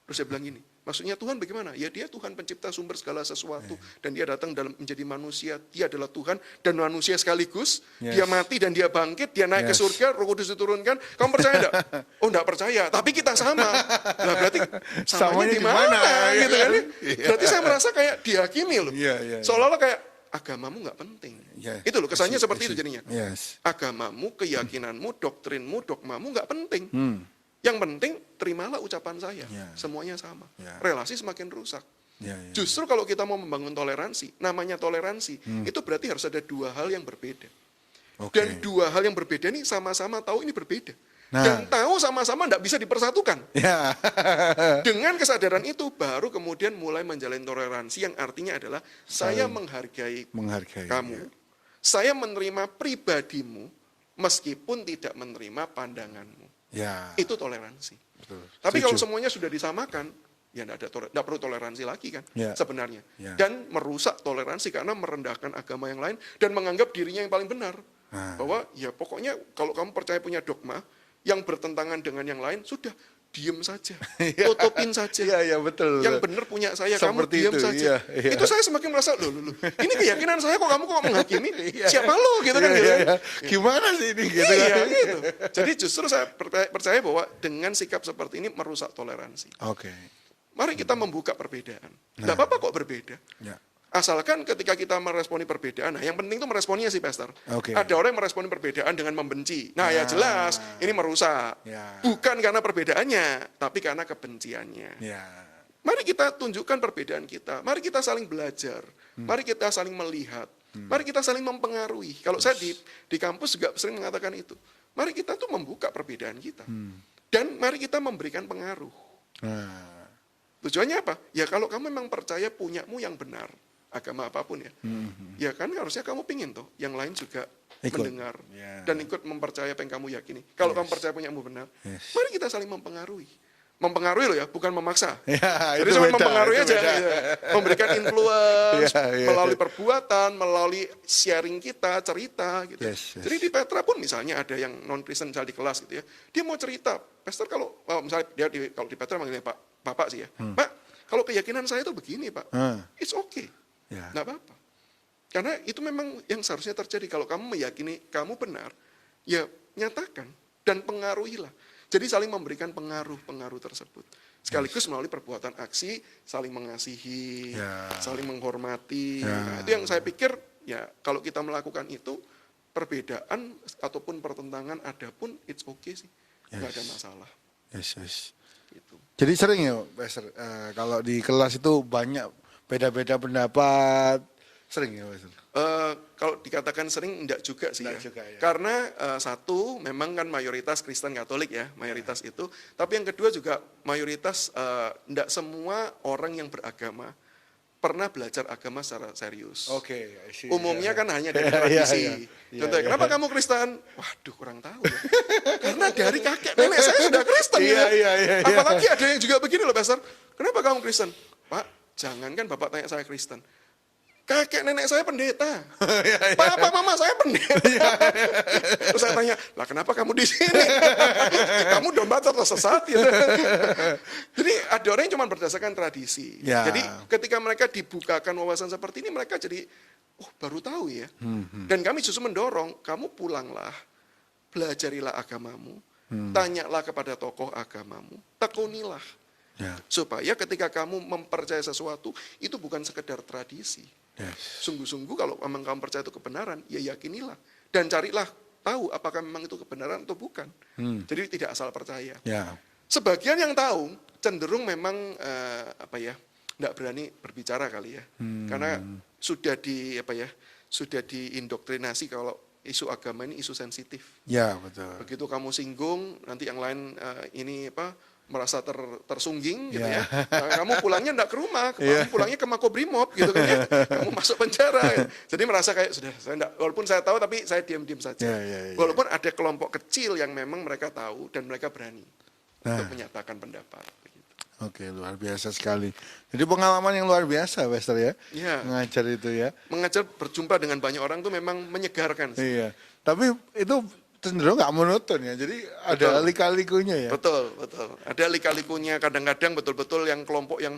Terus saya bilang gini, maksudnya Tuhan bagaimana? Ya dia Tuhan pencipta sumber segala sesuatu. Dan dia datang dalam menjadi manusia, dia adalah Tuhan dan manusia sekaligus. Dia mati dan dia bangkit, dia naik ke surga, Roh Kudus diturunkan. Kamu percaya enggak? Oh enggak percaya, tapi kita sama. Lah berarti samanya di mana? Gitu kan? Berarti saya merasa kayak dihakimi loh. Seolah-olah kayak agamamu nggak penting. Itu loh, kesannya seperti itu jadinya. Agamamu, keyakinanmu, doktrinmu, dogmamu nggak penting. Yang penting terimalah ucapan saya, semuanya sama. Relasi semakin rusak. Justru kalau kita mau membangun toleransi, namanya toleransi, itu berarti harus ada dua hal yang berbeda. Oke. Dan dua hal yang berbeda ini sama-sama tahu ini berbeda. Nah. Dan tahu sama-sama tidak bisa dipersatukan. Ya. Dengan kesadaran itu baru kemudian mulai menjalin toleransi yang artinya adalah saya menghargai kamu. Ya. Saya menerima pribadimu meskipun tidak menerima pandanganmu. Ya. Itu toleransi. Betul. Tapi Setuju. kalau semuanya sudah disamakan, ya tidak perlu toleransi lagi kan Ya. sebenarnya. Ya. Dan merusak toleransi karena merendahkan agama yang lain dan menganggap dirinya yang paling benar. Bahwa ya pokoknya kalau kamu percaya punya dogma yang bertentangan dengan yang lain, sudah diem saja, tutupin saja. Iya, betul. Yang benar punya saya, kamu Seperti diem itu, saja. iya. Itu saya semakin merasa, loh, ini keyakinan saya kok kamu kok menghakimi? Siapa lo gitu kan? Iya, Gitu kan? iya. Gimana sih ini gitu Iya, kan? gitu. Jadi justru saya percaya bahwa dengan sikap seperti ini merusak toleransi. Oke. Mari kita membuka perbedaan. Tidak apa-apa kok berbeda. Ya. Asalkan ketika kita meresponi perbedaan, nah yang penting itu meresponnya sih, Pastor. Oke. Ada orang yang meresponi perbedaan dengan membenci. Nah, ya jelas ini merusak. Ya. Bukan karena perbedaannya, tapi karena kebenciannya. Ya. Mari kita tunjukkan perbedaan kita. Mari kita saling belajar. Mari kita saling melihat. Mari kita saling mempengaruhi. Kalau saya di kampus juga sering mengatakan itu. Mari kita tuh membuka perbedaan kita. Dan mari kita memberikan pengaruh. Nah. Tujuannya apa? Ya kalau kamu memang percaya punyamu yang benar, agama apapun ya, ya kan harusnya kamu pingin toh, yang lain juga Ikut. mendengar Ya. dan ikut mempercaya apa yang kamu yakini. Kalau kamu percaya punyamu benar, Yes. mari kita saling mempengaruhi. Mempengaruhi loh ya, bukan memaksa. Ya, Jadi itu cuma beda, mempengaruhi itu aja, beda. gitu. Memberikan influence Ya, ya, melalui ya. perbuatan, melalui sharing kita, cerita gitu. Yes, yes. Jadi di Petra pun misalnya ada yang non Kristen misalnya di kelas gitu ya, dia mau cerita, Pastor kalau misalnya dia kalau di Petra manggilnya Bapak sih ya, Pak, kalau keyakinan saya itu begini Pak, it's okay, Ya. nggak apa-apa. Karena itu memang yang seharusnya terjadi. Kalau kamu meyakini kamu benar, ya nyatakan dan pengaruhilah. Jadi saling memberikan pengaruh tersebut. Sekaligus melalui perbuatan aksi, saling mengasihi, Ya. saling menghormati. Ya. Nah, itu yang saya pikir, ya kalau kita melakukan itu, perbedaan ataupun pertentangan ada pun, it's okay sih. Nggak ada masalah. Yes, yes. Gitu. Jadi sering ya, Pastor, kalau di kelas itu banyak beda-beda pendapat, sering ya, Pastor? Kalau dikatakan sering enggak juga sih Enggak ya. juga ya. Karena satu memang kan mayoritas Kristen Katolik ya, mayoritas itu. Tapi yang kedua juga mayoritas enggak semua orang yang beragama pernah belajar agama secara serius. Oke, I see. Umumnya kan hanya dari Iya, tradisi. iya, iya. Contohnya, kenapa kamu Kristen? Waduh, kurang tahu ya. Karena dari kakek nenek saya sudah Kristen Iya, ya. iya, iya, iya. Apalagi ada yang juga begini loh, Pastor. Kenapa kamu Kristen? Pak, jangankan Bapak tanya saya Kristen. Kakek nenek saya pendeta. Papa mama saya pendeta. Terus saya tanya, lah kenapa kamu di sini? Kamu domba tersesat gitu. Jadi ada orang yang cuma berdasarkan tradisi. Ya. Jadi ketika mereka dibukakan wawasan seperti ini, mereka jadi, oh baru tahu ya. Dan kami justru mendorong, kamu pulanglah, belajarilah agamamu, tanyalah kepada tokoh agamamu, tekunilah. Ya. Supaya ketika kamu mempercayai sesuatu, itu bukan sekedar tradisi. Yes. Sungguh-sungguh kalau memang kamu percaya itu kebenaran, ya yakinilah. Dan carilah tahu apakah memang itu kebenaran atau bukan. Jadi tidak asal percaya. Ya. Sebagian yang tahu cenderung memang tidak berani berbicara kali ya. Karena sudah sudah diindoktrinasi kalau isu agama ini isu sensitif. Ya, betul. Begitu kamu singgung, nanti yang lain merasa tersungking gitu ya. Nah, kamu pulangnya enggak ke rumah, kamu pulangnya ke Makobrimob gitu kan ya. Kamu masuk penjara. Gitu. Jadi merasa kayak sudah saya enggak, walaupun saya tahu tapi saya diam-diam saja. Ya. Walaupun ada kelompok kecil yang memang mereka tahu dan mereka berani untuk menyatakan pendapat begitu. Oke, luar biasa sekali. Jadi pengalaman yang luar biasa, Pastor ya. Iya. Mengajar itu ya. Mengajar berjumpa dengan banyak orang itu memang menyegarkan sih. Iya. Tapi itu cenderung nggak monoton ya. Jadi ada lika-likunya ya. Betul. Ada lika-likunya. Kadang-kadang betul-betul yang kelompok yang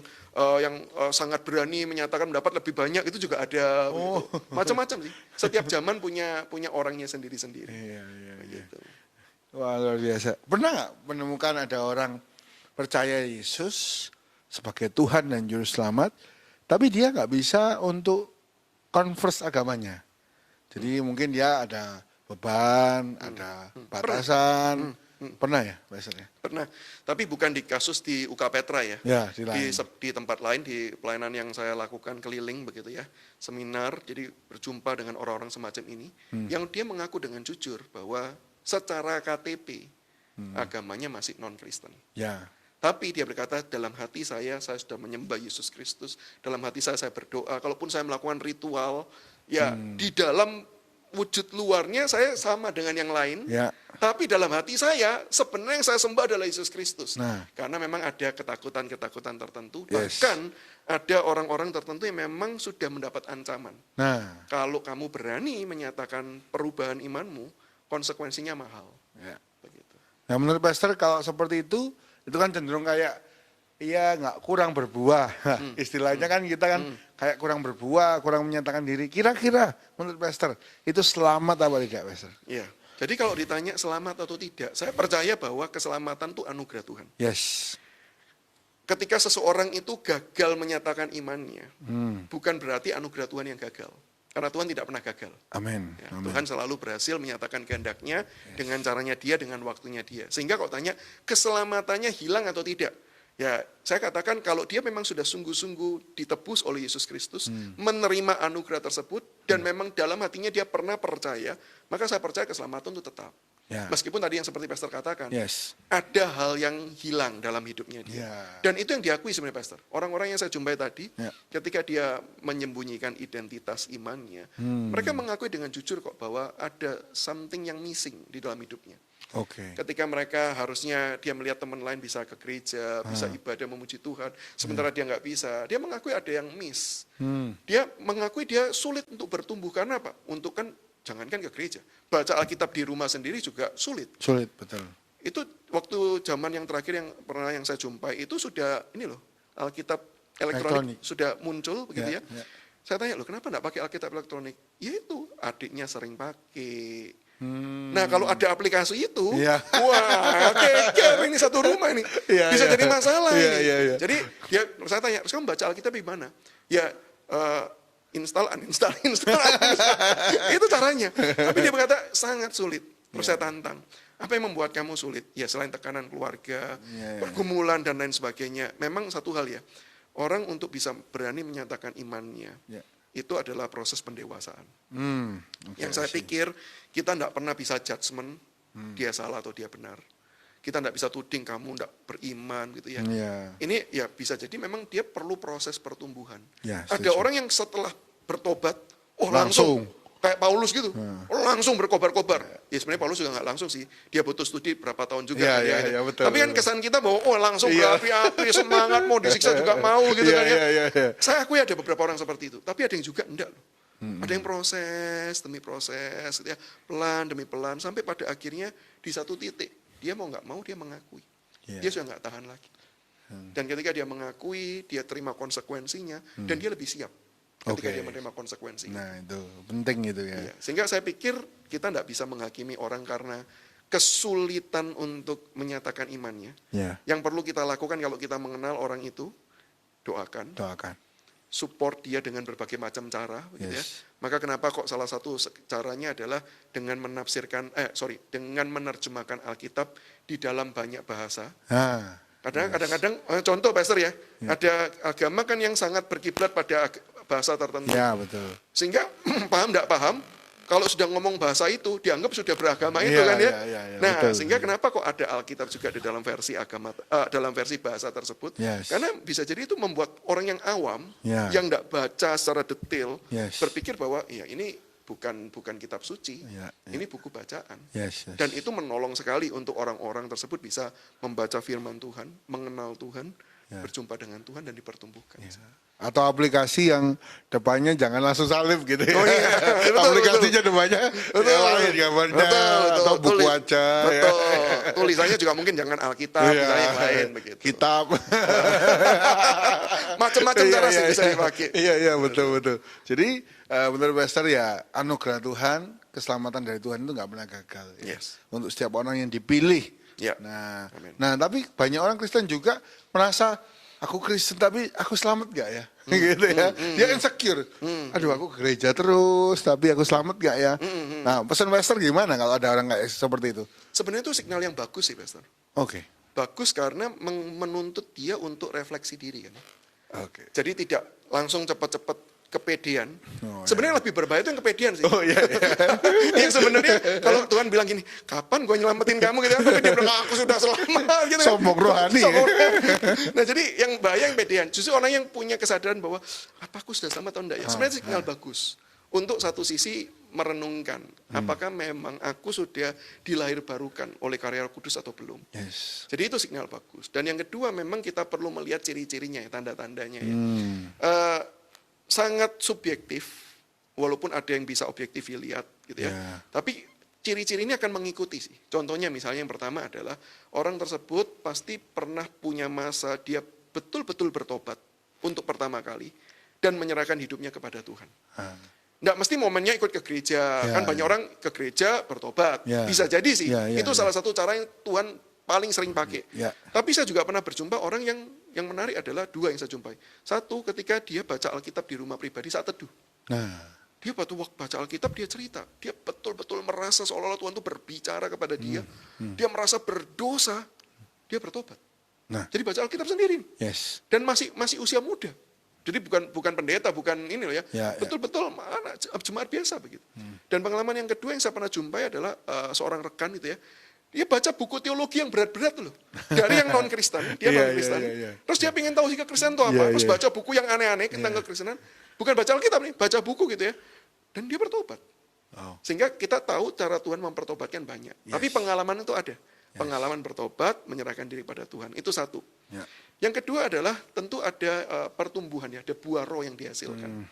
sangat berani menyatakan pendapat lebih banyak itu juga ada. Begitu. Macam-macam sih. Setiap zaman punya orangnya sendiri-sendiri. Iya. Gitu. Wah, luar biasa. Pernah nggak menemukan ada orang percaya Yesus sebagai Tuhan dan Juru Selamat, tapi dia nggak bisa untuk converse agamanya. Jadi mungkin dia ada beban, ada batasan, Pernah ya, Pastor ya? Pernah, tapi bukan di kasus di UK Petra ya. Ya, di lain. Di tempat lain, di pelayanan yang saya lakukan keliling begitu ya, seminar, jadi berjumpa dengan orang-orang semacam ini, yang dia mengaku dengan jujur bahwa secara KTP agamanya masih non-Kristen. Ya. Tapi dia berkata, dalam hati saya sudah menyembah Yesus Kristus, dalam hati saya berdoa, kalaupun saya melakukan ritual, ya di dalam wujud luarnya saya sama dengan yang lain, Ya. tapi dalam hati saya sebenarnya yang saya sembah adalah Yesus Kristus. Nah. Karena memang ada ketakutan-ketakutan tertentu, Yes. bahkan ada orang-orang tertentu yang memang sudah mendapat ancaman. Nah. Kalau kamu berani menyatakan perubahan imanmu, konsekuensinya mahal. Ya. Begitu. Nah, menurut Pastor kalau seperti itu kan cenderung kayak iya nggak kurang berbuah. Istilahnya kan kita kan kayak kurang berbuah, kurang menyatakan diri. Kira-kira menurut Pastor itu selamat apa tidak, Pastor? Iya. Jadi kalau ditanya selamat atau tidak, saya percaya bahwa keselamatan itu anugerah Tuhan. Yes. Ketika seseorang itu gagal menyatakan imannya, bukan berarti anugerah Tuhan yang gagal. Karena Tuhan tidak pernah gagal. Amin. Ya, Amin. Tuhan selalu berhasil menyatakan kehendaknya dengan caranya dia, dengan waktunya dia. Sehingga kalau tanya keselamatannya hilang atau tidak, ya saya katakan kalau dia memang sudah sungguh-sungguh ditebus oleh Yesus Kristus, menerima anugerah tersebut, dan memang dalam hatinya dia pernah percaya, maka saya percaya keselamatan itu tetap. Ya. Meskipun tadi yang seperti Pastor katakan, Yes. ada hal yang hilang dalam hidupnya dia. Ya. Dan itu yang diakui sebenarnya Pastor. Orang-orang yang saya jumpai tadi, Ya. ketika dia menyembunyikan identitas imannya, mereka mengakui dengan jujur kok bahwa ada something yang missing di dalam hidupnya. Oke. Ketika mereka harusnya dia melihat teman lain bisa ke gereja, bisa ibadah memuji Tuhan, sementara dia nggak bisa, dia mengakui ada yang miss. Dia mengakui dia sulit untuk bertumbuh karena apa? Untuk kan jangankan ke gereja, baca Alkitab di rumah sendiri juga sulit. Sulit, betul. Itu waktu zaman yang terakhir yang saya jumpai itu sudah ini loh, Alkitab elektronik sudah muncul begitu ya. Ya. Saya tanya loh, kenapa enggak pakai Alkitab elektronik? Ya itu, adiknya sering pakai. Nah kalau ada aplikasi itu, Ya. wah keker ini satu rumah ini, Ya, bisa ya. jadi masalah Ya, ini. ya, ya. Jadi dia, saya tanya, terus kamu baca Alkitab di mana? Ya install, uninstall. Itu caranya. Tapi dia berkata sangat sulit. Terus saya tantang. Apa yang membuat kamu sulit? Ya selain tekanan keluarga, pergumulan dan lain sebagainya. Memang satu hal ya, orang untuk bisa berani menyatakan imannya, itu adalah proses pendewasaan. Yang saya pikir kita tidak pernah bisa judgement dia salah atau dia benar. Kita tidak bisa tuding kamu tidak beriman gitu ya. Ini ya bisa jadi memang dia perlu proses pertumbuhan. Ya, ada setuju. orang yang setelah bertobat, langsung kayak Paulus gitu, langsung berkobar-kobar. Ya sebenarnya Paulus juga nggak langsung sih, dia butuh studi berapa tahun juga. Ya, kan, ya, gitu. ya, betul, Tapi kan betul. kesan kita bahwa langsung berapi-api, semangat mau disiksa juga mau gitu kan ya. Ya. Saya akui ada beberapa orang seperti itu, tapi ada yang juga enggak loh. Ada yang proses demi proses, gitu ya, pelan demi pelan, sampai pada akhirnya di satu titik dia mau nggak mau dia mengakui, dia sudah nggak tahan lagi. Dan ketika dia mengakui, dia terima konsekuensinya, dan dia lebih siap ketika dia menerima konsekuensinya. Nah itu penting itu ya. Iya, sehingga saya pikir kita tidak bisa menghakimi orang karena kesulitan untuk menyatakan imannya. Ya. Yang perlu kita lakukan kalau kita mengenal orang itu, doakan. Support dia dengan berbagai macam cara, gitu ya. Maka kenapa kok salah satu caranya adalah dengan dengan menerjemahkan Alkitab di dalam banyak bahasa. Kadang-kadang contoh Pastor ya, ada agama kan yang sangat berkiblat pada bahasa tertentu. Ya betul. Sehingga paham tidak paham, kalau sudah ngomong bahasa itu dianggap sudah beragama itu kan ya. Nah, betul, sehingga kenapa kok ada Alkitab juga di dalam versi dalam versi bahasa tersebut? Karena bisa jadi itu membuat orang yang awam yang tidak baca secara detail berpikir bahwa ya ini bukan kitab suci, ini buku bacaan. Dan itu menolong sekali untuk orang-orang tersebut bisa membaca firman Tuhan, mengenal Tuhan, berjumpa dengan Tuhan dan dipertumbuhkan. Atau aplikasi yang depannya jangan langsung salib gitu ya. Oh iya, aplikasinya depannya lain gambarnya atau buku aja. Betul. Tulisannya juga mungkin jangan Alkitab, misalnya yang lain begitu. Kitab. Macam-macam cara sih bisa dipakai. Iya betul. Jadi menurut Pastor ya anugerah Tuhan, keselamatan dari Tuhan itu nggak pernah gagal. Ya. Untuk setiap orang yang dipilih. Ya. Nah tapi banyak orang Kristen juga merasa aku Kristen tapi aku selamat gak ya? Gitu ya. Dia insecure. Aduh aku ke gereja terus tapi aku selamat gak ya? Nah pesan Pastor gimana kalau ada orang kayak seperti itu? sebenarnya itu signal yang bagus sih, Pastor. Oke. Bagus karena menuntut dia untuk refleksi diri kan. Oke. Jadi tidak langsung cepat-cepat kepedean. Oh, sebenarnya lebih berbahaya itu yang kepedean sih. Oh iya. Yang sebenarnya kalau Tuhan bilang gini, kapan gue nyelamatin kamu gitu, tapi dia bilang aku sudah selamat gitu. Sombong rohani. Sombong rohani. Nah jadi yang bahaya yang pedean. Justru orang yang punya kesadaran bahwa apa aku sudah selamat atau enggak ya. Sebenarnya signal bagus. Untuk satu sisi merenungkan apakah memang aku sudah dilahirbarukan oleh karya Roh Kudus atau belum. Yes. Jadi itu signal bagus. Dan yang kedua memang kita perlu melihat ciri-cirinya ya, tanda-tandanya ya. Sangat subjektif, walaupun ada yang bisa objektif lihat gitu ya. Tapi ciri-ciri ini akan mengikuti sih. Contohnya misalnya yang pertama adalah orang tersebut pasti pernah punya masa dia betul-betul bertobat untuk pertama kali dan menyerahkan hidupnya kepada Tuhan. Nggak mesti momennya ikut ke gereja, kan banyak orang ke gereja bertobat. Bisa jadi sih, itu salah satu cara yang Tuhan paling sering pakai. Tapi saya juga pernah berjumpa orang yang menarik adalah dua yang saya jumpai. Satu, ketika dia baca Alkitab di rumah pribadi saat teduh. Dia waktu baca Alkitab, dia cerita. Dia betul-betul merasa seolah-olah Tuhan itu berbicara kepada dia. Dia merasa berdosa, dia bertobat. Jadi baca Alkitab sendiri. Yes. Dan masih usia muda. Jadi bukan pendeta, bukan ini loh ya. Betul-betul anak jemaat biasa begitu. Dan pengalaman yang kedua yang saya pernah jumpai adalah seorang rekan itu ya. Dia baca buku teologi yang berat-berat loh. Dari yang non-Kristen, dia non-Kristen. Terus dia pengen tahu sih kekristenan itu apa. Terus baca buku yang aneh-aneh tentang kekristenan. Bukan baca Alkitab nih, baca buku gitu ya. Dan dia bertobat. Sehingga kita tahu cara Tuhan mempertobatkan banyak. Tapi pengalaman itu ada. Pengalaman bertobat, menyerahkan diri pada Tuhan. Itu satu. Yang kedua adalah tentu ada pertumbuhan ya, ada buah roh yang dihasilkan.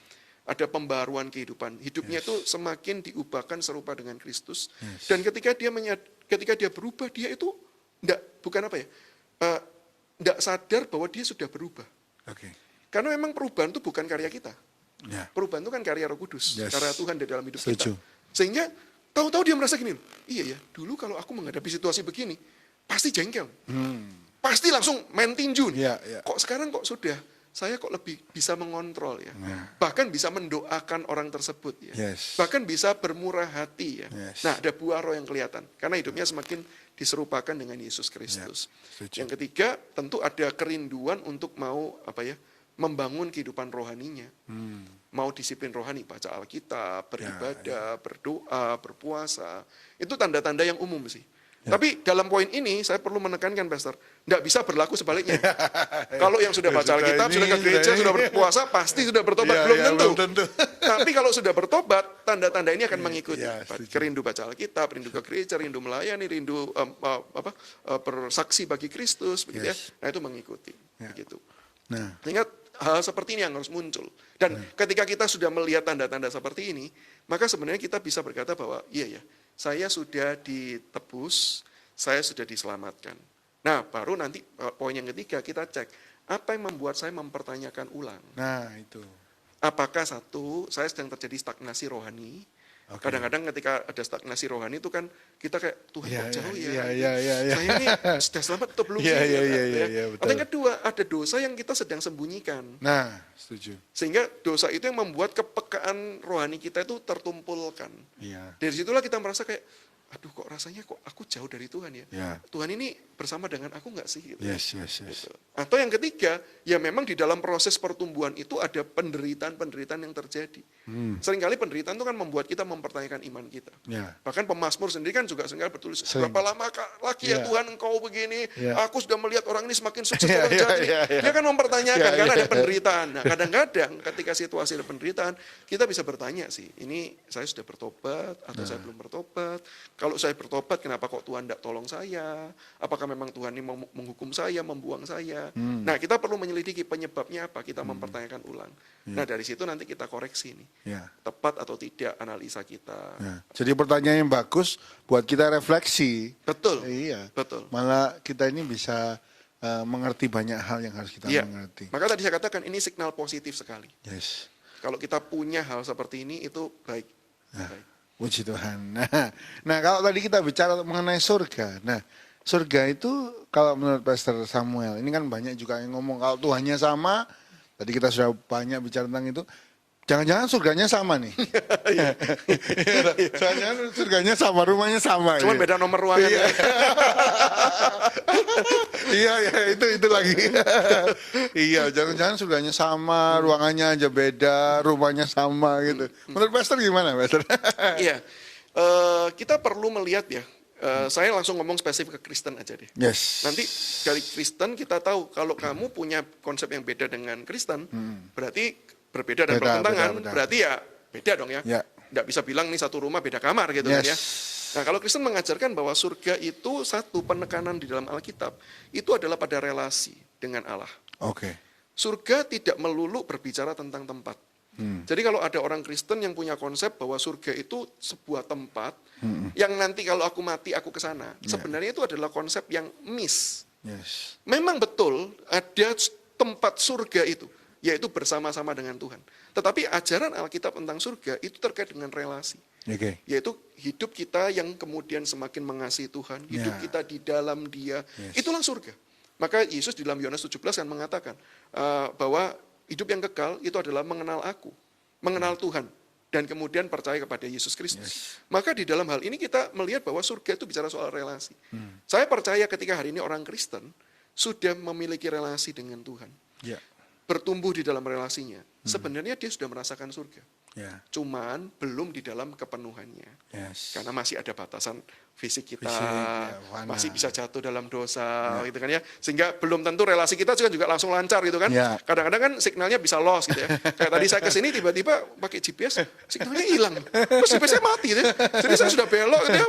Ada pembaruan kehidupan. Hidupnya itu semakin diubahkan serupa dengan Kristus. Dan ketika dia berubah, dia itu enggak sadar bahwa dia sudah berubah. Karena memang perubahan itu bukan karya kita. Perubahan itu kan karya Roh Kudus, karya Tuhan di dalam hidup kita. Sehingga tahu-tahu dia merasa gini, iya ya, dulu kalau aku menghadapi situasi begini, pasti jengkel. Pasti langsung main tinju. Kok sekarang saya kok lebih bisa mengontrol ya. Bahkan bisa mendoakan orang tersebut ya. Bahkan bisa bermurah hati ya. Nah, ada buah roh yang kelihatan. Karena hidupnya semakin diserupakan dengan Yesus Kristus. Yang ketiga, tentu ada kerinduan untuk mau membangun kehidupan rohaninya. Mau disiplin rohani, baca Alkitab, beribadah, berdoa, berpuasa. Itu tanda-tanda yang umum sih. Tapi dalam poin ini saya perlu menekankan, Pastor, tidak bisa berlaku sebaliknya. Kalau yang sudah baca Alkitab, sudah ke gereja, sudah berpuasa, pasti sudah bertobat. Belum tentu. Tapi kalau sudah bertobat, tanda-tanda ini akan mengikuti. Rindu baca Alkitab, rindu ke gereja, rindu melayani, rindu bersaksi bagi Kristus, begitu ya. Nah itu mengikuti. Begitu. Sehingga hal seperti ini yang harus muncul. Dan ketika kita sudah melihat tanda-tanda seperti ini, maka sebenarnya kita bisa berkata bahwa iya ya, saya sudah ditebus, saya sudah diselamatkan. Nah, baru nanti poin yang ketiga kita cek, apa yang membuat saya mempertanyakan ulang? Nah, itu. Apakah satu, saya sedang terjadi stagnasi rohani? Kadang-kadang ketika ada stagnasi rohani itu kan kita kayak Tuhan kok jauh ya. Saya ini sudah selamat atau belum sih? Atau yang kedua, ada dosa yang kita sedang sembunyikan. Nah, setuju. Sehingga dosa itu yang membuat kepekaan rohani kita itu tertumpulkan. Dari situlah kita merasa kayak, aduh kok rasanya kok aku jauh dari Tuhan ya. Tuhan ini bersama dengan aku nggak sih? Gitu. Gitu. Atau yang ketiga, ya memang di dalam proses pertumbuhan itu ada penderitaan-penderitaan yang terjadi. Seringkali penderitaan itu kan membuat kita mempertanyakan iman kita. Bahkan pemazmur sendiri kan juga seringkali bertulis, berapa lama lagi ya Tuhan engkau begini, aku sudah melihat orang ini semakin sukses terjadi. Dia kan mempertanyakan karena ada penderitaan. Nah kadang-kadang ketika situasi ada penderitaan, kita bisa bertanya sih, ini saya sudah bertobat atau saya belum bertobat? Kalau saya bertobat, kenapa kok Tuhan tidak tolong saya? Apakah memang Tuhan ini menghukum saya, membuang saya? Nah, kita perlu menyelidiki penyebabnya apa, kita mempertanyakan ulang. Nah, dari situ nanti kita koreksi nih. Tepat atau tidak analisa kita. Jadi pertanyaan yang bagus buat kita refleksi. Betul. Betul. Malah kita ini bisa mengerti banyak hal yang harus kita mengerti. Maka tadi saya katakan ini signal positif sekali. Kalau kita punya hal seperti ini, itu baik. Baik. Puji Tuhan. Nah, kalau tadi kita bicara mengenai surga. Nah, surga itu kalau menurut Pastor Samuel, ini kan banyak juga yang ngomong kalau Tuhannya sama. Tadi kita sudah banyak bicara tentang itu. Jangan-jangan surganya sama nih. Jangan-jangan surganya sama, rumahnya sama. Cuman ya. beda nomor ruangan. Iya. Iya, itu lagi. Iya, jangan-jangan surganya sama, ruangannya aja beda, rumahnya sama gitu. Menurut Pastor gimana, Pastor? Iya. Kita perlu melihat ya. Saya langsung ngomong spesifik ke Kristen aja deh. Yes. Nanti dari Kristen kita tahu kalau kamu punya konsep yang beda dengan Kristen, berarti berbeda dan bertentangan, beda. berarti ya beda dong ya. Ya. Nggak bisa bilang nih satu rumah beda kamar gitu kan ya. Nah kalau Kristen mengajarkan bahwa surga itu satu penekanan di dalam Alkitab, itu adalah pada relasi dengan Allah. Oke. Surga tidak melulu berbicara tentang tempat. Jadi kalau ada orang Kristen yang punya konsep bahwa surga itu sebuah tempat yang nanti kalau aku mati aku ke sana, sebenarnya itu adalah konsep yang miss. Yes. Memang betul ada tempat surga itu, yaitu bersama-sama dengan Tuhan. Tetapi ajaran Alkitab tentang surga itu terkait dengan relasi. Oke. Yaitu hidup kita yang kemudian semakin mengasihi Tuhan, hidup kita di dalam Dia, itulah surga. Maka Yesus di dalam Yohanes 17 kan mengatakan bahwa hidup yang kekal itu adalah mengenal aku, mengenal Tuhan, dan kemudian percaya kepada Yesus Kristus. Maka di dalam hal ini kita melihat bahwa surga itu bicara soal relasi. Saya percaya ketika hari ini orang Kristen sudah memiliki relasi dengan Tuhan, bertumbuh di dalam relasinya, sebenarnya dia sudah merasakan surga. Cuman belum di dalam kepenuhannya. Karena masih ada batasan fisik kita, masih bisa jatuh dalam dosa, gitu kan ya. Sehingga belum tentu relasi kita juga langsung lancar gitu kan. Kadang-kadang kan signalnya bisa lost gitu ya. Kayak tadi saya kesini tiba-tiba pakai GPS, signalnya hilang. Terus GPS-nya mati gitu ya. Jadi saya sudah belok gitu ya,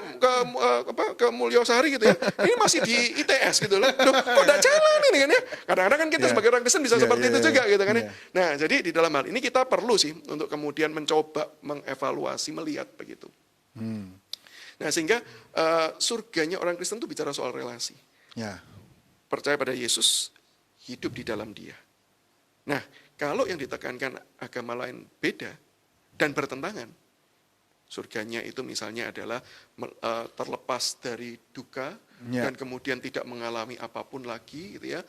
ke Mulyosari gitu ya. Ini masih di ITS gitu loh. Duh, kok udah jalan ini kan ya. Kadang-kadang kan kita sebagai orang Kristen bisa seperti itu juga gitu kan ya. Nah, jadi di dalam hal ini kita perlu sih untuk kemudian mencoba mengevaluasi, melihat begitu. Nah, sehingga surganya orang Kristen itu bicara soal relasi. Percaya pada Yesus, hidup di dalam Dia. Nah, kalau yang ditekankan agama lain beda dan bertentangan, surganya itu misalnya adalah terlepas dari duka dan kemudian tidak mengalami apapun lagi gitu ya,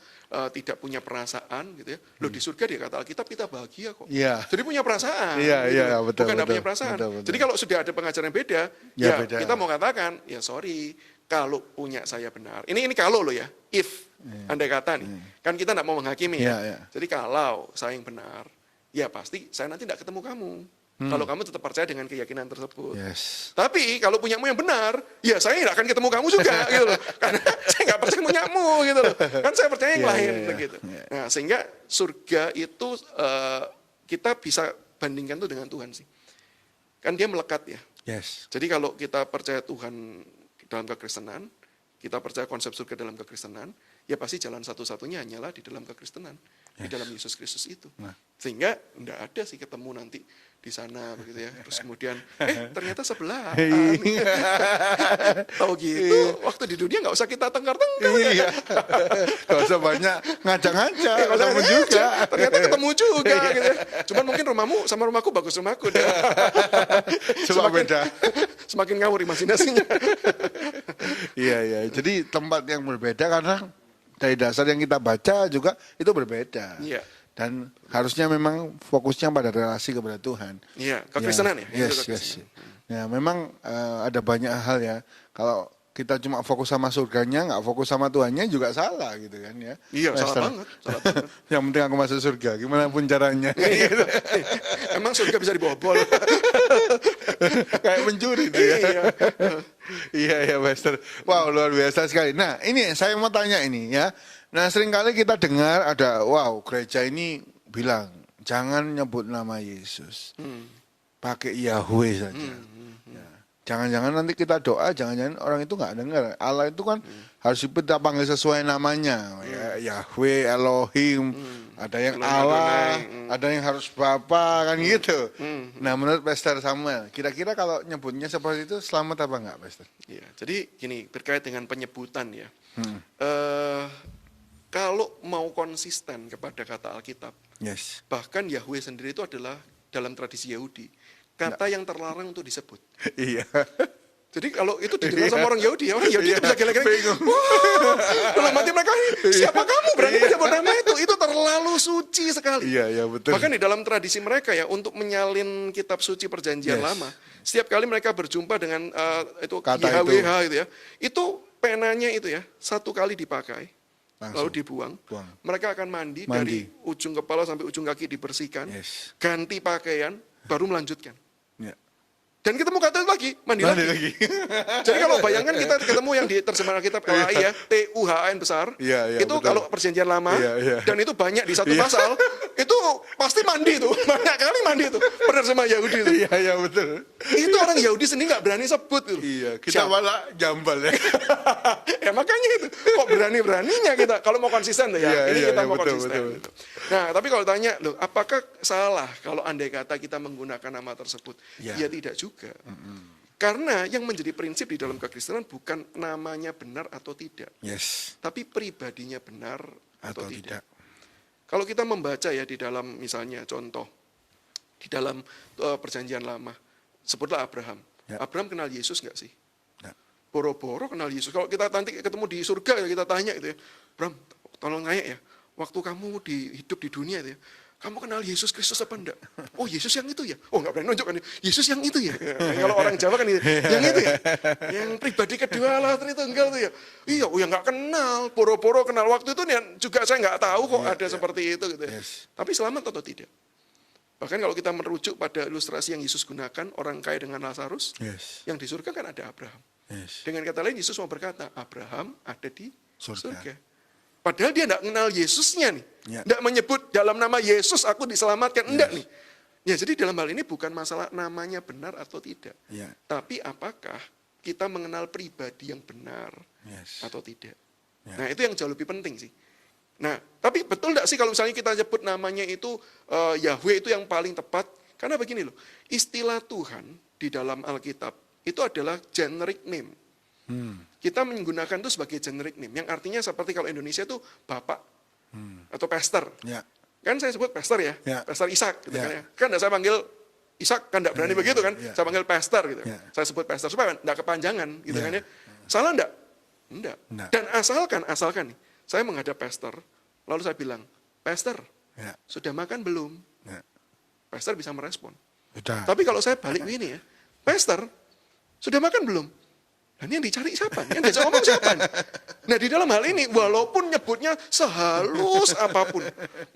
tidak punya perasaan gitu ya. Loh, di surga dia kata Alkitab kita bahagia kok. Jadi punya perasaan. Betul, bukan tidak betul, punya perasaan. betul. Jadi kalau sudah ada pengajaran yang beda, Beda. kita mau katakan, ya sorry, kalau punya saya benar. Ini kalau loh ya, if andai kata nih, kan kita tidak mau menghakimi ya. Jadi kalau saya yang benar, ya pasti saya nanti tidak ketemu kamu. Kalau kamu tetap percaya dengan keyakinan tersebut. Tapi kalau punyamu yang benar, ya saya tidak akan ketemu kamu juga gitu loh. Karena saya nggak percaya punyamu gitu loh. Kan saya percaya yang lain begitu. Nah, sehingga surga itu kita bisa bandingkan tuh dengan Tuhan sih. Kan dia melekat ya. Jadi kalau kita percaya Tuhan dalam kekristenan, kita percaya konsep surga dalam kekristenan, ya pasti jalan satu-satunya hanyalah di dalam kekristenan, di dalam Yesus Kristus itu. Sehingga enggak ada sih ketemu nanti di sana begitu ya. Terus kemudian ternyata sebelah. Tahu gitu, waktu di dunia nggak usah kita tengkar-tengkar. Gak usah banyak ngajak-ngajak, ketemu juga. Ternyata ketemu juga gitu ya. Cuman mungkin rumahmu sama rumahku bagus rumahku. Cuma beda. Semakin ngawur imajinasinya. Iya. Jadi tempat yang berbeda karena dari dasar yang kita baca juga itu berbeda. Dan harusnya memang fokusnya pada relasi kepada Tuhan. Kekristenan ya. Ya, memang ada banyak hal ya. Kalau kita cuma fokus sama surganya, nggak fokus sama Tuhannya juga salah gitu kan ya. Salah banget. Yang penting aku masuk surga, gimana pun caranya. Emang surga bisa dibobol. Kayak mencuri tuh ya. Iya, Pastor. Wow, luar biasa sekali. Nah, ini saya mau tanya ini ya. Nah, seringkali kita dengar ada, gereja ini bilang, jangan nyebut nama Yesus. Pakai Yahweh saja. Jangan-jangan nanti kita doa, jangan-jangan orang itu nggak dengar. Allah itu kan harus kita panggil sesuai namanya. Yahweh, Elohim, ada yang Allah, ada yang harus Bapa, kan gitu. Nah, menurut Pastor Samuel, kira-kira kalau nyebutnya seperti itu selamat apa enggak, Pastor? Ya, jadi gini, berkait dengan penyebutan ya. Kalau mau konsisten kepada kata Alkitab, bahkan Yahweh sendiri itu adalah dalam tradisi Yahudi, kata yang terlarang untuk disebut. Jadi kalau itu didengar sama orang Yahudi itu bisa geleng-geleng. Dalam hati mereka, siapa kamu berani menyebut nama itu? Itu terlalu suci sekali. Iya, betul. Bahkan di dalam tradisi mereka ya, untuk menyalin kitab suci perjanjian lama, setiap kali mereka berjumpa dengan itu Kata YHWH itu ya, itu penanya itu ya, satu kali dipakai, lalu dibuang. Mereka akan mandi dari ujung kepala sampai ujung kaki dibersihkan, ganti pakaian, baru melanjutkan. Dan ketemu kata itu lagi, mandi lagi. Jadi kalau bayangkan kita ketemu yang di terjemahan kitab LAI ya, TUHAN besar, itu betul. Kalau perjanjian lama, dan itu banyak di satu pasal, itu pasti mandi tuh, banyak kali mandi tuh, penerjemah Yahudi itu. Iya, betul. Itu orang Yahudi sendiri nggak berani sebut tuh. Iya, kita malah jambal ya. Ya makanya itu, kok berani-beraninya kita, kalau mau konsisten tuh ya, ini kita mau betul, konsisten. betul. Nah, tapi kalau tanya, loh, apakah salah kalau andai kata kita menggunakan nama tersebut? Ya tidak juga. Karena yang menjadi prinsip di dalam kekristenan bukan namanya benar atau tidak, tapi pribadinya benar atau tidak. Kalau kita membaca ya di dalam misalnya contoh, di dalam perjanjian lama, sebutlah Abraham. Abraham kenal Yesus nggak sih? Boro-boro kenal Yesus. Kalau kita nanti ketemu di surga ya kita tanya gitu ya, Abraham tolong nanya ya, waktu kamu hidup di dunia itu ya, kamu kenal Yesus Kristus apa enggak? Oh, Yesus yang itu ya? Oh, enggak berani nunjukkan. Yesus yang itu ya? Kalau orang Jawa kan itu. Yang itu ya? Yang pribadi kedua Allah Tritunggal itu ya? Iya, oh ya enggak kenal. Poro-poro kenal. Waktu itu juga saya enggak tahu kok ada seperti itu. Gitu ya. Tapi selamat atau tidak? Bahkan kalau kita merujuk pada ilustrasi yang Yesus gunakan, orang kaya dengan Lazarus, yang di surga kan ada Abraham. Dengan kata lain, Yesus mau berkata, Abraham ada di surga. Padahal dia tidak mengenal Yesusnya nih. Tidak menyebut dalam nama Yesus aku diselamatkan. Enggak nih. Ya, jadi dalam hal ini bukan masalah namanya benar atau tidak. Tapi apakah kita mengenal pribadi yang benar atau tidak. Nah, itu yang jauh lebih penting sih. Nah, tapi betul tidak sih kalau misalnya kita nyebut namanya itu Yahweh itu yang paling tepat? Karena begini loh, istilah Tuhan di dalam Alkitab itu adalah generic name. Kita menggunakan itu sebagai generic name, yang artinya seperti kalau Indonesia itu Bapak atau Pastor. Kan saya sebut Pastor ya, Pastor Ishak. Gitu kan ya. Kan enggak saya panggil Ishak, kan enggak berani begitu kan. Saya panggil Pastor gitu. Saya sebut Pastor supaya enggak kepanjangan gitu kan ya. Salah enggak? Enggak. Dan asalkan nih, saya menghadap Pastor, lalu saya bilang, Pastor, sudah makan belum? Pastor bisa merespon. Tapi kalau saya balik begini ya, Pastor, sudah makan belum? Dan yang dicari siapa? Yang diajak ngomong siapa? Nah, di dalam hal ini, walaupun nyebutnya sehalus apapun,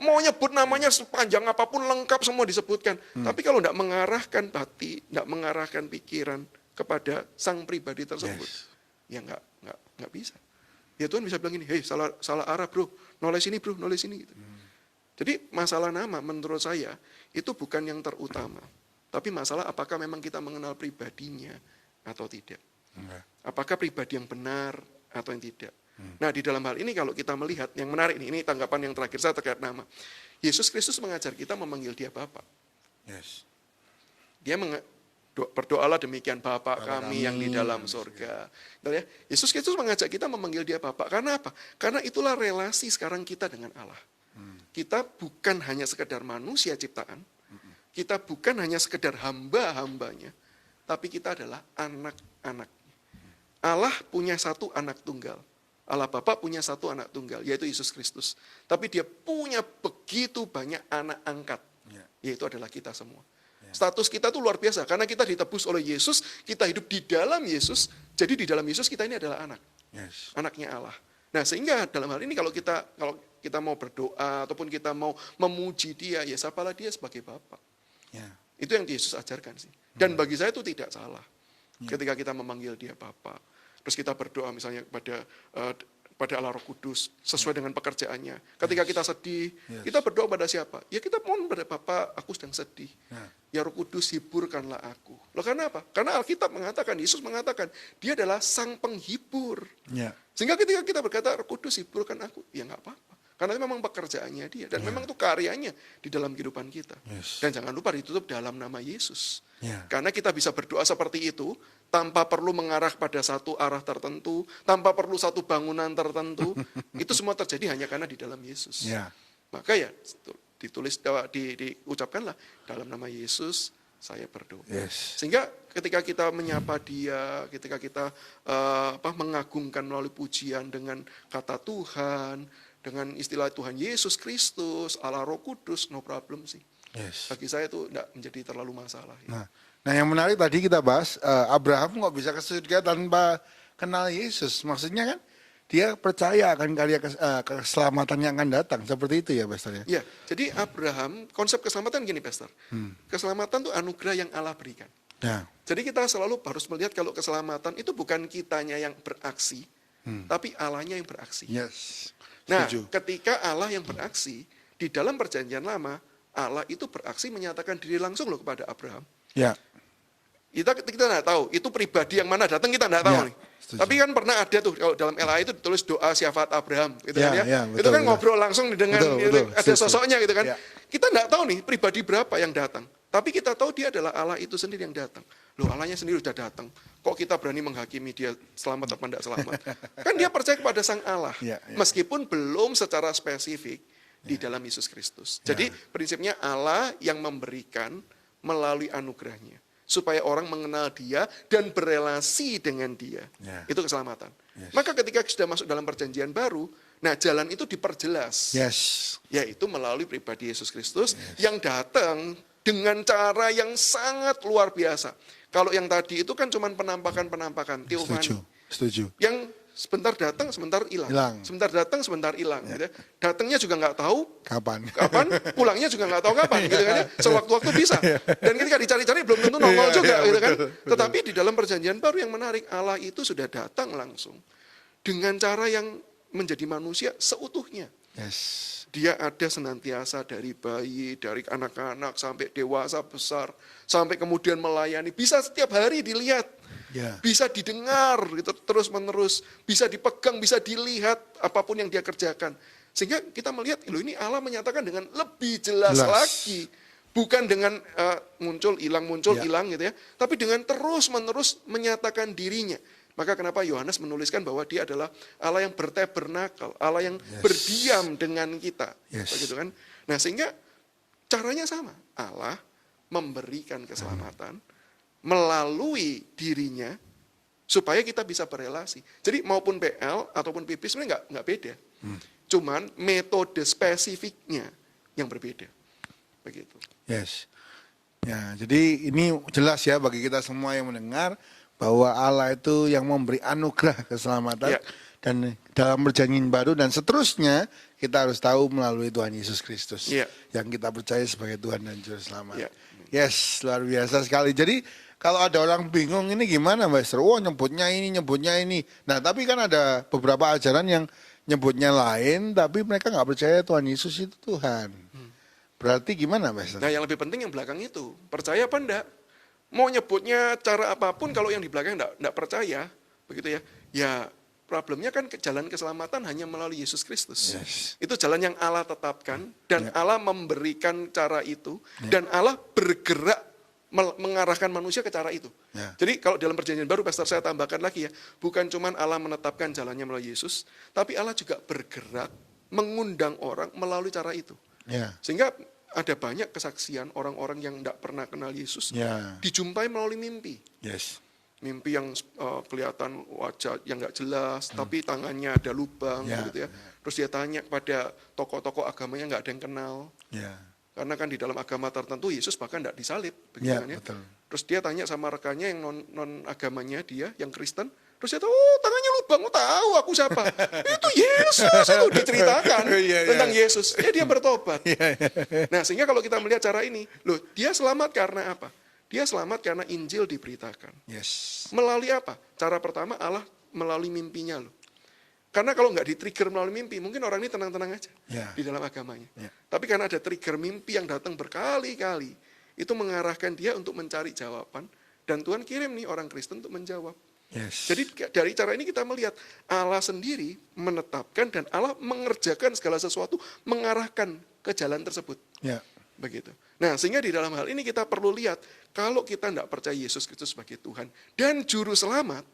mau nyebut namanya sepanjang apapun, lengkap semua disebutkan. Tapi kalau tidak mengarahkan hati, tidak mengarahkan pikiran kepada sang pribadi tersebut, ya nggak bisa. Ya Tuhan bisa bilang ini, hei salah arah bro, noleh sini bro, noleh sini. Gitu. Jadi masalah nama menurut saya itu bukan yang terutama. Tapi masalah apakah memang kita mengenal pribadinya atau tidak. Apakah pribadi yang benar atau yang tidak. Nah, di dalam hal ini kalau kita melihat, yang menarik ini tanggapan yang terakhir saya terkait nama. Yesus Kristus mengajar kita memanggil dia Bapa. Dia berdoalah demikian, Bapa kami yang di dalam surga. Ya, Yesus Kristus mengajak kita memanggil dia Bapa. Karena apa? Karena itulah relasi sekarang kita dengan Allah. Kita bukan hanya sekedar manusia ciptaan, kita bukan hanya sekedar hamba-hambanya, tapi kita adalah anak-anak. Allah punya satu anak tunggal. Allah Bapa punya satu anak tunggal, yaitu Yesus Kristus. Tapi dia punya begitu banyak anak angkat, yaitu adalah kita semua. Status kita tuh luar biasa, karena kita ditebus oleh Yesus, kita hidup di dalam Yesus, jadi di dalam Yesus kita ini adalah anak. Anaknya Allah. Nah, sehingga dalam hal ini kalau kita mau berdoa, ataupun kita mau memuji dia, ya sapalah dia sebagai Bapa. Itu yang Yesus ajarkan sih. Dan bagi saya itu tidak salah. Ketika kita memanggil dia Bapa, terus kita berdoa misalnya pada Allah Roh Kudus sesuai dengan pekerjaannya. Ketika kita sedih, kita berdoa pada siapa? Ya kita mohon pada Bapa, aku sedang sedih. Ya Roh Kudus, hiburkanlah aku. Loh, karena apa? Karena Alkitab mengatakan, Yesus mengatakan, dia adalah sang penghibur. Sehingga ketika kita berkata, Roh Kudus hiburkan aku, ya nggak apa-apa. Karena itu memang pekerjaannya dia. Dan memang itu karyanya di dalam kehidupan kita. Dan jangan lupa ditutup dalam nama Yesus. Karena kita bisa berdoa seperti itu, tanpa perlu mengarah pada satu arah tertentu, tanpa perlu satu bangunan tertentu. Itu semua terjadi hanya karena di dalam Yesus. Maka ya, ditulis, diucapkanlah dalam nama Yesus, saya berdoa. Yes. Sehingga ketika kita menyapa dia, ketika kita mengagungkan melalui pujian dengan kata Tuhan, dengan istilah Tuhan Yesus Kristus, Allah Roh Kudus, no problem sih. Yes. Bagi saya itu tidak menjadi terlalu masalah. Ya. Nah, yang menarik tadi kita bahas, Abraham nggak bisa ke surga tanpa kenal Yesus. Maksudnya kan, dia percaya akan karya keselamatan yang akan datang. Seperti itu ya, Pastor? Ya, jadi Abraham, konsep keselamatan gini, Pastor. Keselamatan itu anugerah yang Allah berikan. Ya. Jadi kita selalu harus melihat kalau keselamatan itu bukan kitanya yang beraksi, tapi Allahnya yang beraksi. Yes. Nah, Setuju. ketika Allah yang beraksi, di dalam perjanjian lama, Allah itu beraksi menyatakan diri langsung loh kepada Abraham. Ya. Kita tidak tahu, itu pribadi yang mana datang kita tidak tahu Ya, nih. setuju. Tapi kan pernah ada tuh, kalau dalam LA itu ditulis doa syafaat Abraham. Gitu Ya, kan, ya, itu betul, kan betul. ngobrol langsung dengan, Betul, ada setuju. sosoknya gitu kan. Ya. Kita tidak tahu nih, pribadi berapa yang datang. Tapi kita tahu dia adalah Allah itu sendiri yang datang. Loh, Allahnya sendiri sudah datang. Kok kita berani menghakimi dia selamat atau tidak selamat? Kan dia percaya kepada Sang Allah. Ya, ya. Meskipun belum secara spesifik di dalam Yesus Kristus. Jadi prinsipnya Allah yang memberikan melalui anugerahnya. Supaya orang mengenal dia dan berelasi dengan dia. Ya. Itu keselamatan. Yes. Maka ketika sudah masuk dalam perjanjian baru, nah jalan itu diperjelas. Yes. Yaitu melalui pribadi Yesus Kristus yang datang dengan cara yang sangat luar biasa. Kalau yang tadi itu kan cuma penampakan-penampakan, teofani. Setuju. Yang sebentar datang, sebentar hilang. Sebentar datang, sebentar hilang. Gitu. Datangnya juga nggak tahu Kapan? pulangnya juga nggak tahu kapan. Gitu kan, ya. Sewaktu-waktu bisa. Dan ketika dicari-cari belum tentu nongol juga. Gitu kan. Tetapi di dalam perjanjian baru yang menarik, Allah itu sudah datang langsung. Dengan cara yang menjadi manusia seutuhnya. Yes. Dia ada senantiasa dari bayi, dari anak-anak, sampai dewasa besar, sampai kemudian melayani. Bisa setiap hari dilihat, Ya. bisa didengar, gitu, terus-menerus, bisa dipegang, bisa dilihat, apapun yang dia kerjakan. Sehingga kita melihat, loh ini Allah menyatakan dengan lebih jelas lagi. Bukan dengan muncul, hilang gitu ya. Tapi dengan terus-menerus menyatakan dirinya. Maka kenapa Yohanes menuliskan bahwa dia adalah Allah yang bertabernakel, Allah yang berdiam dengan kita. Yes. Begitu kan? Nah, sehingga caranya sama. Allah memberikan keselamatan melalui dirinya supaya kita bisa berelasi. Jadi maupun PL ataupun PP sebenarnya nggak beda. Cuman metode spesifiknya yang berbeda. Begitu. Yes. Ya, jadi ini jelas ya bagi kita semua yang mendengar bahwa Allah itu yang memberi anugerah keselamatan. Ya. Dan dalam perjanjian baru dan seterusnya kita harus tahu melalui Tuhan Yesus Kristus. Ya. Yang kita percaya sebagai Tuhan dan Juru Selamat. Ya. Yes, luar biasa sekali. Jadi kalau ada orang bingung ini gimana Mbak Esther? Oh nyebutnya ini. Nah tapi kan ada beberapa ajaran yang nyebutnya lain tapi mereka nggak percaya Tuhan Yesus itu Tuhan. Berarti gimana Mbak Esther? Nah, yang lebih penting yang belakang itu. Percaya apa enggak? Mau nyebutnya cara apapun kalau yang di belakang enggak percaya, begitu ya. Ya, problemnya kan jalan keselamatan hanya melalui Yesus Kristus. Yes. Itu jalan yang Allah tetapkan dan Allah memberikan cara itu dan Allah bergerak mengarahkan manusia ke cara itu. Ya. Jadi kalau dalam perjanjian baru, Pastor saya tambahkan lagi ya, bukan cuman Allah menetapkan jalannya melalui Yesus, tapi Allah juga bergerak mengundang orang melalui cara itu. Ya. Sehingga ada banyak kesaksian orang-orang yang tidak pernah kenal Yesus, Ya. dijumpai melalui mimpi. Yes. Mimpi yang kelihatan wajah yang nggak jelas, tapi tangannya ada lubang, Ya, gitu ya. Terus dia tanya kepada tokoh-tokoh agamanya nggak ada yang kenal. Ya. Karena kan di dalam agama tertentu Yesus bahkan tidak disalib, begitu Ya, kan ya. betul. Terus dia tanya sama rekannya yang non agamanya dia, yang Kristen. Terus dia tahu, oh tangannya lubang, oh tahu aku siapa. Itu Yesus, itu diceritakan tentang Yesus. Dia bertobat. Nah sehingga kalau kita melihat cara ini, loh dia selamat karena apa? Dia selamat karena Injil diberitakan. Yes. Melalui apa? Cara pertama Allah melalui mimpinya loh. Karena kalau nggak di-trigger melalui mimpi, mungkin orang ini tenang-tenang aja di dalam agamanya. Ya. Tapi karena ada trigger mimpi yang datang berkali-kali, itu mengarahkan dia untuk mencari jawaban, dan Tuhan kirim nih orang Kristen untuk menjawab. Yes. Jadi dari cara ini kita melihat Allah sendiri menetapkan dan Allah mengerjakan segala sesuatu, mengarahkan ke jalan tersebut. Ya. Begitu. Nah, sehingga di dalam hal ini kita perlu lihat, kalau kita tidak percaya Yesus Kristus sebagai Tuhan dan Juru Selamat,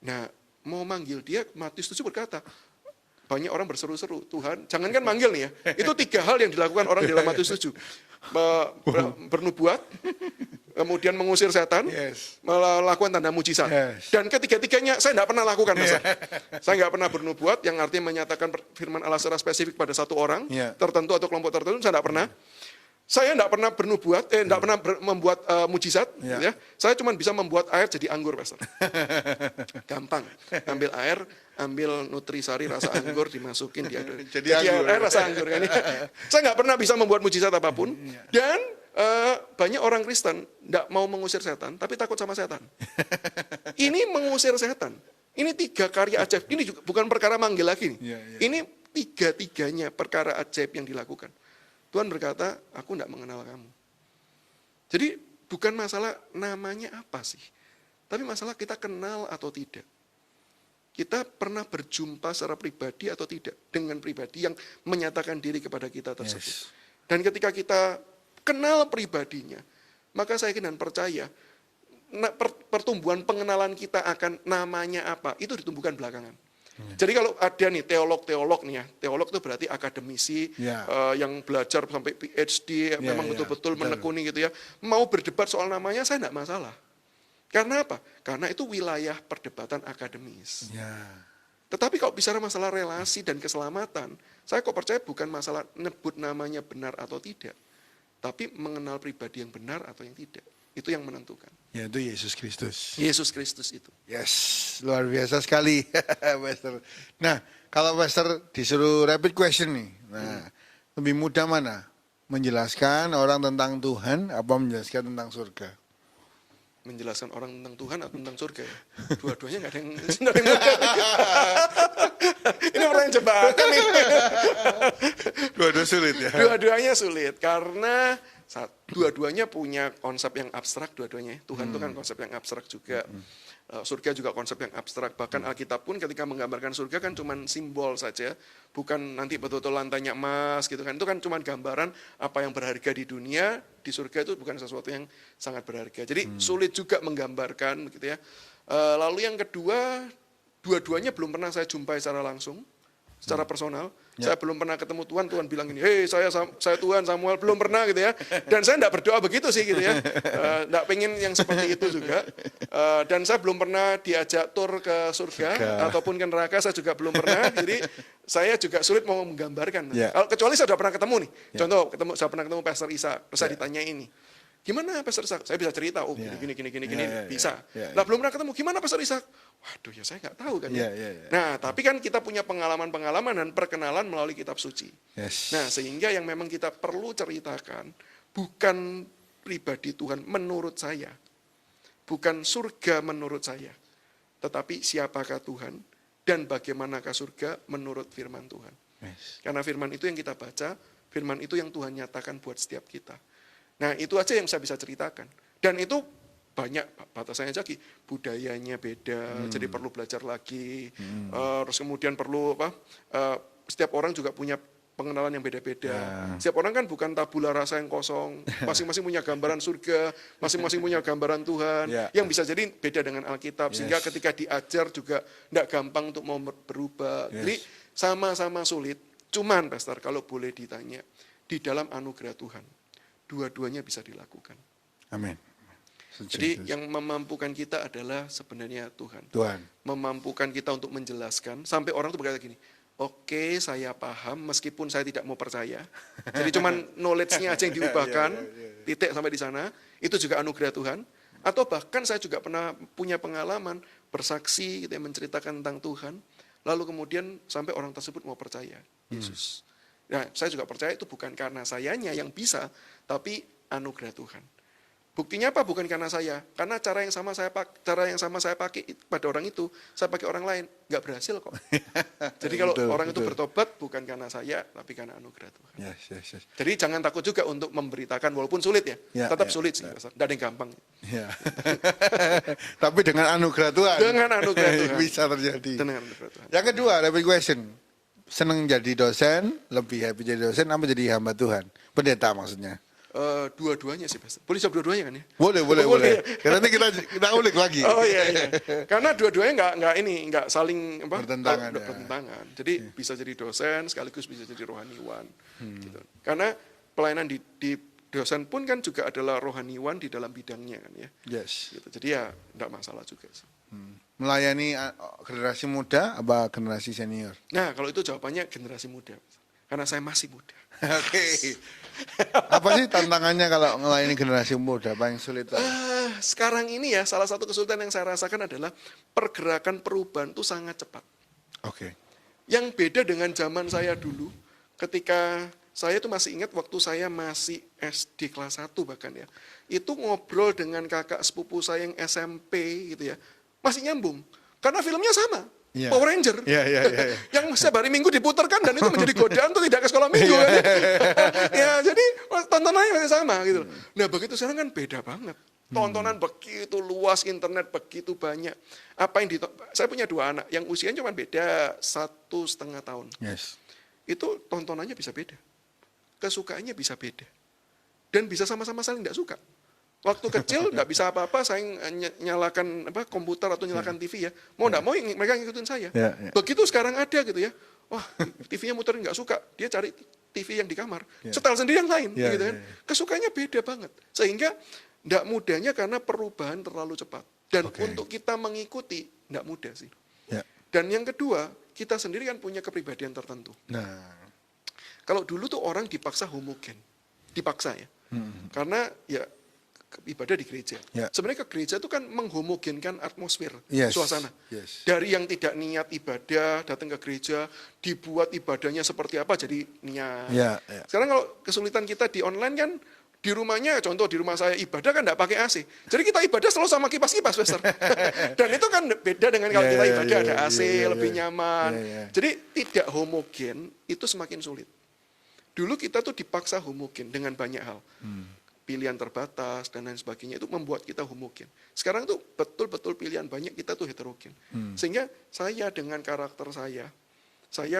nah mau manggil dia, Matius 7 berkata, banyak orang berseru-seru, Tuhan, jangankan manggil nih ya, itu 3 hal yang dilakukan orang dalam Matius 7. Bernubuat, kemudian mengusir setan, melakukan tanda mujizat. Dan ketiga-tiganya saya tidak pernah lakukan, Pastor. Saya nggak pernah bernubuat, yang artinya menyatakan firman Allah secara spesifik pada satu orang tertentu atau kelompok tertentu, saya tidak pernah. Saya tidak pernah bernubuat, tidak pernah membuat mujizat. Ya. Saya cuma bisa membuat air jadi anggur, Pastor. Gampang. Ambil air, ambil nutrisari rasa anggur, dimasukin dia. Jadi air rasa anggur. Kan? Saya nggak pernah bisa membuat mujizat apapun. Dan banyak orang Kristen tidak mau mengusir setan, tapi takut sama setan. Ini mengusir setan. Ini 3 karya ajaib. Ini juga bukan perkara manggil lagi. Ini 3-tiganya perkara ajaib yang dilakukan. Tuhan berkata, aku tidak mengenal kamu. Jadi bukan masalah namanya apa sih, tapi masalah kita kenal atau tidak. Kita pernah berjumpa secara pribadi atau tidak dengan pribadi yang menyatakan diri kepada kita tersebut. Dan ketika kita kenal pribadinya, maka saya yakin dan percaya pertumbuhan pengenalan kita akan namanya apa, itu ditumbuhkan belakangan. Jadi kalau ada nih teolog nih ya, teolog itu berarti akademisi yang belajar sampai PhD, memang betul-betul menekuni gitu ya. Mau berdebat soal namanya saya tidak masalah. Karena apa? Karena itu wilayah perdebatan akademis. Tetapi kalau bicara masalah relasi dan keselamatan, saya kok percaya bukan masalah nyebut namanya benar atau tidak, tapi mengenal pribadi yang benar atau yang tidak. Itu yang menentukan. Yaitu Yesus Kristus. Yesus Kristus itu. Yes, luar biasa sekali, Pastor. Nah, kalau Pastor disuruh rapid question nih, lebih mudah mana? Menjelaskan orang tentang Tuhan, apa menjelaskan tentang surga? Menjelaskan orang tentang Tuhan atau tentang surga ya? Dua-duanya nggak ada yang mudah. Ini orang yang jebakan nih. Dua-duanya sulit ya? Dua-duanya sulit, karena dua-duanya punya konsep yang abstrak, dua-duanya. Tuhan itu kan konsep yang abstrak juga. Surga juga konsep yang abstrak. Bahkan Alkitab pun ketika menggambarkan surga kan cuma simbol saja. Bukan nanti betul-betul lantainya emas gitu kan. Itu kan cuma gambaran apa yang berharga di dunia. Di surga itu bukan sesuatu yang sangat berharga. Jadi sulit juga menggambarkan gitu ya. Lalu yang kedua, dua-duanya belum pernah saya jumpai secara langsung, secara personal. Saya belum pernah ketemu Tuhan, Tuhan bilang gini, hei saya Tuhan Samuel, belum pernah gitu ya. Dan saya tidak berdoa begitu sih gitu ya. Tidak pengen yang seperti itu juga. Dan saya belum pernah diajak tur ke surga ataupun ke neraka, saya juga belum pernah. Jadi saya juga sulit mau menggambarkan. Kecuali saya sudah pernah ketemu nih. Contoh, saya pernah ketemu Pastor Isa, terus saya ditanya ini. Gimana Pastor Ishak? Saya bisa cerita, oh gini, bisa. Lah belum pernah ketemu, gimana Pastor Ishak? Waduh ya saya nggak tahu kan ya. Nah tapi kan kita punya pengalaman-pengalaman dan perkenalan melalui kitab suci. Nah sehingga yang memang kita perlu ceritakan, bukan pribadi Tuhan menurut saya, bukan surga menurut saya, tetapi siapakah Tuhan dan bagaimanakah surga menurut firman Tuhan. Karena firman itu yang kita baca, firman itu yang Tuhan nyatakan buat setiap kita. Nah itu aja yang saya bisa ceritakan. Dan itu banyak batasannya lagi. Budayanya beda, jadi perlu belajar lagi. Terus kemudian perlu setiap orang juga punya pengenalan yang beda-beda. Setiap orang kan bukan tabula rasa yang kosong. Masing-masing punya gambaran surga, masing-masing punya gambaran Tuhan. Yang bisa jadi beda dengan Alkitab. Sehingga ketika diajar juga tidak gampang untuk mau berubah. Jadi sama-sama sulit. Cuman Pastor kalau boleh ditanya, di dalam anugerah Tuhan, dua-duanya bisa dilakukan. Amin. Jadi yang memampukan kita adalah sebenarnya Tuhan. Memampukan kita untuk menjelaskan, sampai orang itu berkata gini, oke, saya paham meskipun saya tidak mau percaya. Jadi cuman knowledge-nya aja yang diubahkan, titik sampai di sana, itu juga anugerah Tuhan. Atau bahkan saya juga pernah punya pengalaman bersaksi, gitu, menceritakan tentang Tuhan, lalu kemudian sampai orang tersebut mau percaya Yesus. Nah, saya juga percaya itu bukan karena sayanya yang bisa, tapi anugerah Tuhan. Buktinya apa? Bukan karena saya. Karena cara yang sama saya pakai pada orang itu, saya pakai orang lain, nggak berhasil kok. Jadi kalau orang itu bertobat bukan karena saya, tapi karena anugerah Tuhan. Jadi jangan takut juga untuk memberitakan, walaupun sulit ya. Tetap sulit sih, nggak ada yang gampang. Tapi dengan anugerah Tuhan. Dengan anugerah Tuhan. Bisa terjadi. Dengan anugerah Tuhan. Yang kedua, rapid question. Senang jadi dosen, lebih happy jadi dosen, apa jadi hamba Tuhan? Pendeta maksudnya. Dua-duanya sih, Pastor. Boleh jawab dua-duanya kan ya? Boleh. Karena nanti kita ulik lagi. Oh iya. Karena dua-duanya nggak saling bertentangan. Jadi bisa jadi dosen sekaligus bisa jadi rohaniwan. Gitu. Karena pelayanan di dosen pun kan juga adalah rohaniwan di dalam bidangnya kan ya. Yes. Gitu. Jadi ya enggak masalah juga sih. Melayani generasi muda apa generasi senior? Nah, kalau itu jawabannya generasi muda. Karena saya masih muda. Oke. Apa sih tantangannya kalau melayani generasi muda? Apa yang sulit? Sekarang ini ya, salah satu kesulitan yang saya rasakan adalah pergerakan perubahan itu sangat cepat. Oke. Yang beda dengan zaman saya dulu, ketika saya itu masih ingat waktu saya masih SD kelas 1 bahkan ya, itu ngobrol dengan kakak sepupu saya yang SMP gitu ya, masih nyambung. Karena filmnya sama, Iya. Power Ranger. Iya. Yang setiap hari Minggu diputarkan dan itu menjadi godaan tuh tidak ke sekolah Minggu kan. Ya, jadi tontonannya masih sama gitu. Nah, begitu sekarang kan beda banget. Tontonan begitu luas, internet begitu banyak. Apa yang saya punya 2 anak yang usianya cuma beda 1,5 tahun. Yes. Itu tontonannya bisa beda. Kesukaannya bisa beda. Dan bisa sama-sama saling tidak suka. Waktu kecil nggak bisa apa-apa, saya nyalakan komputer atau nyalakan TV ya. Mau nggak mau mereka ngikutin saya. Ya. Begitu sekarang ada gitu ya. Wah, TV-nya muterin nggak suka, dia cari TV yang di kamar. Setel sendiri yang lain, gitu kan. Kesukaannya beda banget. Sehingga nggak mudahnya karena perubahan terlalu cepat. Dan untuk kita mengikuti nggak mudah sih. Ya. Dan yang kedua, kita sendiri kan punya kepribadian tertentu. Nah. Kalau dulu tuh orang dipaksa homogen, dipaksa ya. Karena ya ibadah di gereja. Ya. Sebenarnya ke gereja itu kan menghomogenkan atmosfer, Yes. suasana. Yes. Dari yang tidak niat ibadah, datang ke gereja, dibuat ibadahnya seperti apa, jadi niat. Ya. Sekarang kalau kesulitan kita di online kan, di rumahnya, contoh di rumah saya ibadah kan tidak pakai AC. Jadi kita ibadah selalu sama kipas-kipas, Pastor. Dan itu kan beda dengan kalau kita ibadah ada AC, lebih nyaman. Jadi tidak homogen, itu semakin sulit. Dulu kita tuh dipaksa homogen dengan banyak hal. Pilihan terbatas dan lain sebagainya itu membuat kita homogen. Sekarang tuh betul-betul pilihan banyak, kita tuh heterogen. Sehingga saya dengan karakter saya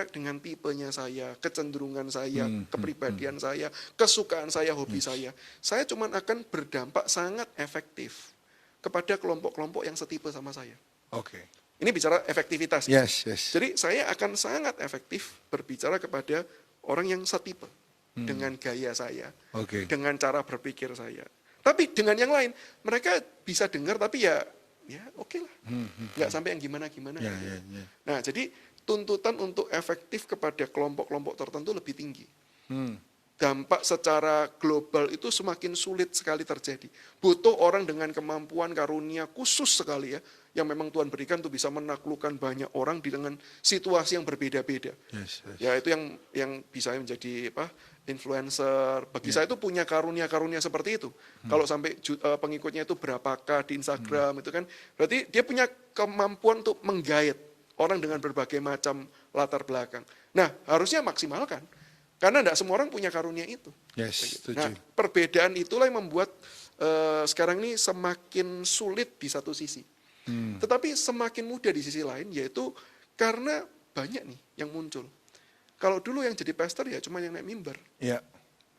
dengan tipenya saya, kecenderungan saya, kepribadian saya, kesukaan saya, hobi saya cuma akan berdampak sangat efektif kepada kelompok-kelompok yang setipe sama saya. Oke. Ini bicara efektivitas. Yes. Jadi saya akan sangat efektif berbicara kepada orang yang setipe dengan gaya saya, dengan cara berpikir saya. Tapi dengan yang lain, mereka bisa dengar tapi ya oke lah, nggak sampai yang gimana-gimana. Nah, jadi tuntutan untuk efektif kepada kelompok-kelompok tertentu lebih tinggi. Dampak secara global itu semakin sulit sekali terjadi. Butuh orang dengan kemampuan karunia khusus sekali ya, yang memang Tuhan berikan untuk bisa menaklukkan banyak orang dengan situasi yang berbeda-beda. Ya itu yang bisa menjadi influencer. Bagi saya itu punya karunia-karunia seperti itu. Kalau sampai pengikutnya itu berapakah di Instagram itu kan, berarti dia punya kemampuan untuk menggait orang dengan berbagai macam latar belakang. Nah, harusnya maksimalkan. Karena tidak semua orang punya karunia itu. Yes, setuju. Nah, perbedaan itulah yang membuat sekarang ini semakin sulit di satu sisi. Tetapi semakin mudah di sisi lain, yaitu karena banyak nih yang muncul. Kalau dulu yang jadi pastor ya cuma yang naik mimbar. Ya,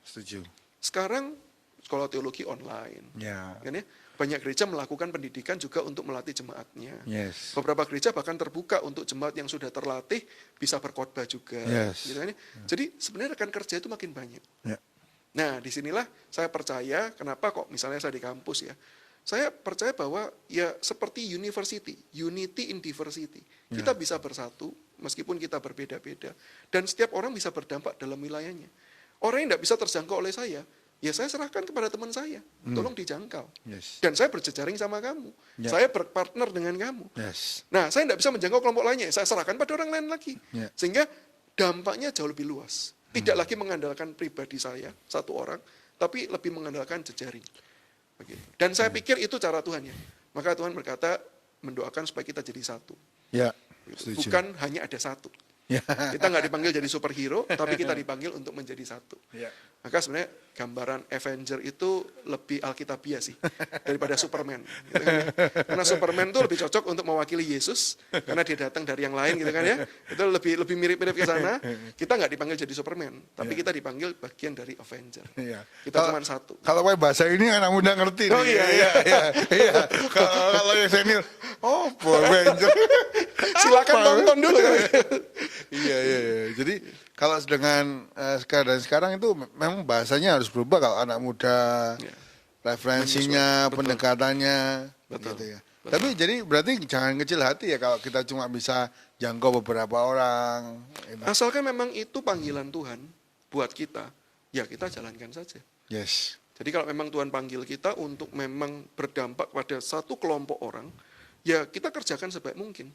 setuju. Sekarang sekolah teologi online. Ya. Kan ya? Banyak gereja melakukan pendidikan juga untuk melatih jemaatnya. Yes. Beberapa gereja bahkan terbuka untuk jemaat yang sudah terlatih bisa berkhotbah juga. Yes. Gitu kan ya? Jadi sebenarnya rekan kerja itu makin banyak. Ya. Nah, disinilah saya percaya kenapa kok misalnya saya di kampus ya. Saya percaya bahwa ya seperti university, unity in diversity. Kita bisa bersatu meskipun kita berbeda-beda. Dan setiap orang bisa berdampak dalam wilayahnya. Orang yang tidak bisa terjangkau oleh saya, ya saya serahkan kepada teman saya, tolong dijangkau. Yes. Dan saya berjejaring sama kamu, saya berpartner dengan kamu. Yes. Nah, saya tidak bisa menjangkau kelompok lainnya, saya serahkan pada orang lain lagi. Ya. Sehingga dampaknya jauh lebih luas. Tidak lagi mengandalkan pribadi saya, satu orang, tapi lebih mengandalkan jejaring. Begitu. Dan saya pikir itu cara Tuhan ya. Maka Tuhan berkata, mendoakan supaya kita jadi satu. Ya, setuju. Bukan hanya ada satu. Ya. Kita nggak dipanggil jadi superhero, tapi kita dipanggil untuk menjadi satu. Ya. Maka sebenarnya gambaran Avenger itu lebih alkitabiah sih daripada Superman. Gitu kan ya. Karena Superman itu lebih cocok untuk mewakili Yesus karena dia datang dari yang lain gitu kan ya. Itu lebih mirip-mirip ke sana. Kita nggak dipanggil jadi Superman, tapi kita dipanggil bagian dari Avenger. Iya. Kita cuma satu. Kalau pakai bahasa ini anak muda ngerti. Oh nih. iya. Kalau yang senior, Avenger. Silakan tonton dulu. Iya. Jadi kalau dengan keadaan sekarang itu memang bahasanya harus berubah kalau anak muda, Ya. referensinya, Betul. pendekatannya, Betul. gitu ya. Tapi jadi berarti jangan kecil hati ya kalau kita cuma bisa jangkau beberapa orang. Gitu. Asalkan memang itu panggilan Tuhan buat kita, ya kita jalankan saja. Yes. Jadi kalau memang Tuhan panggil kita untuk memang berdampak pada satu kelompok orang, ya kita kerjakan sebaik mungkin.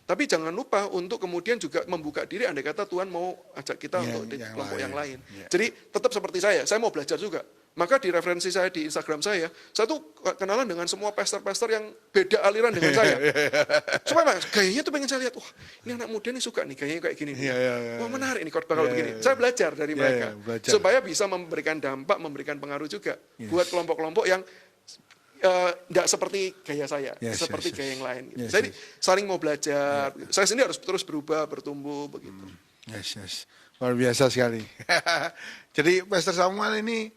Tapi jangan lupa untuk kemudian juga membuka diri, andai kata Tuhan mau ajak kita untuk di kelompok yang lain. Ya. Jadi tetap seperti saya mau belajar juga. Maka di referensi saya di Instagram saya tuh kenalan dengan semua pastor-pastor yang beda aliran dengan saya. Supaya Mas, gayanya tuh pengen saya lihat, wah ini anak muda nih suka nih gayanya kayak gini. nih. Wah menarik nih khotbah kalau begini. Saya belajar dari mereka. belajar. Supaya bisa memberikan dampak, memberikan pengaruh juga buat kelompok-kelompok yang tidak seperti gaya saya, seperti gaya yang lain. Gitu. Jadi saling mau belajar. Saya sendiri harus terus berubah, bertumbuh begitu. Yes. Luar biasa sekali. Jadi Pastor Samuel ini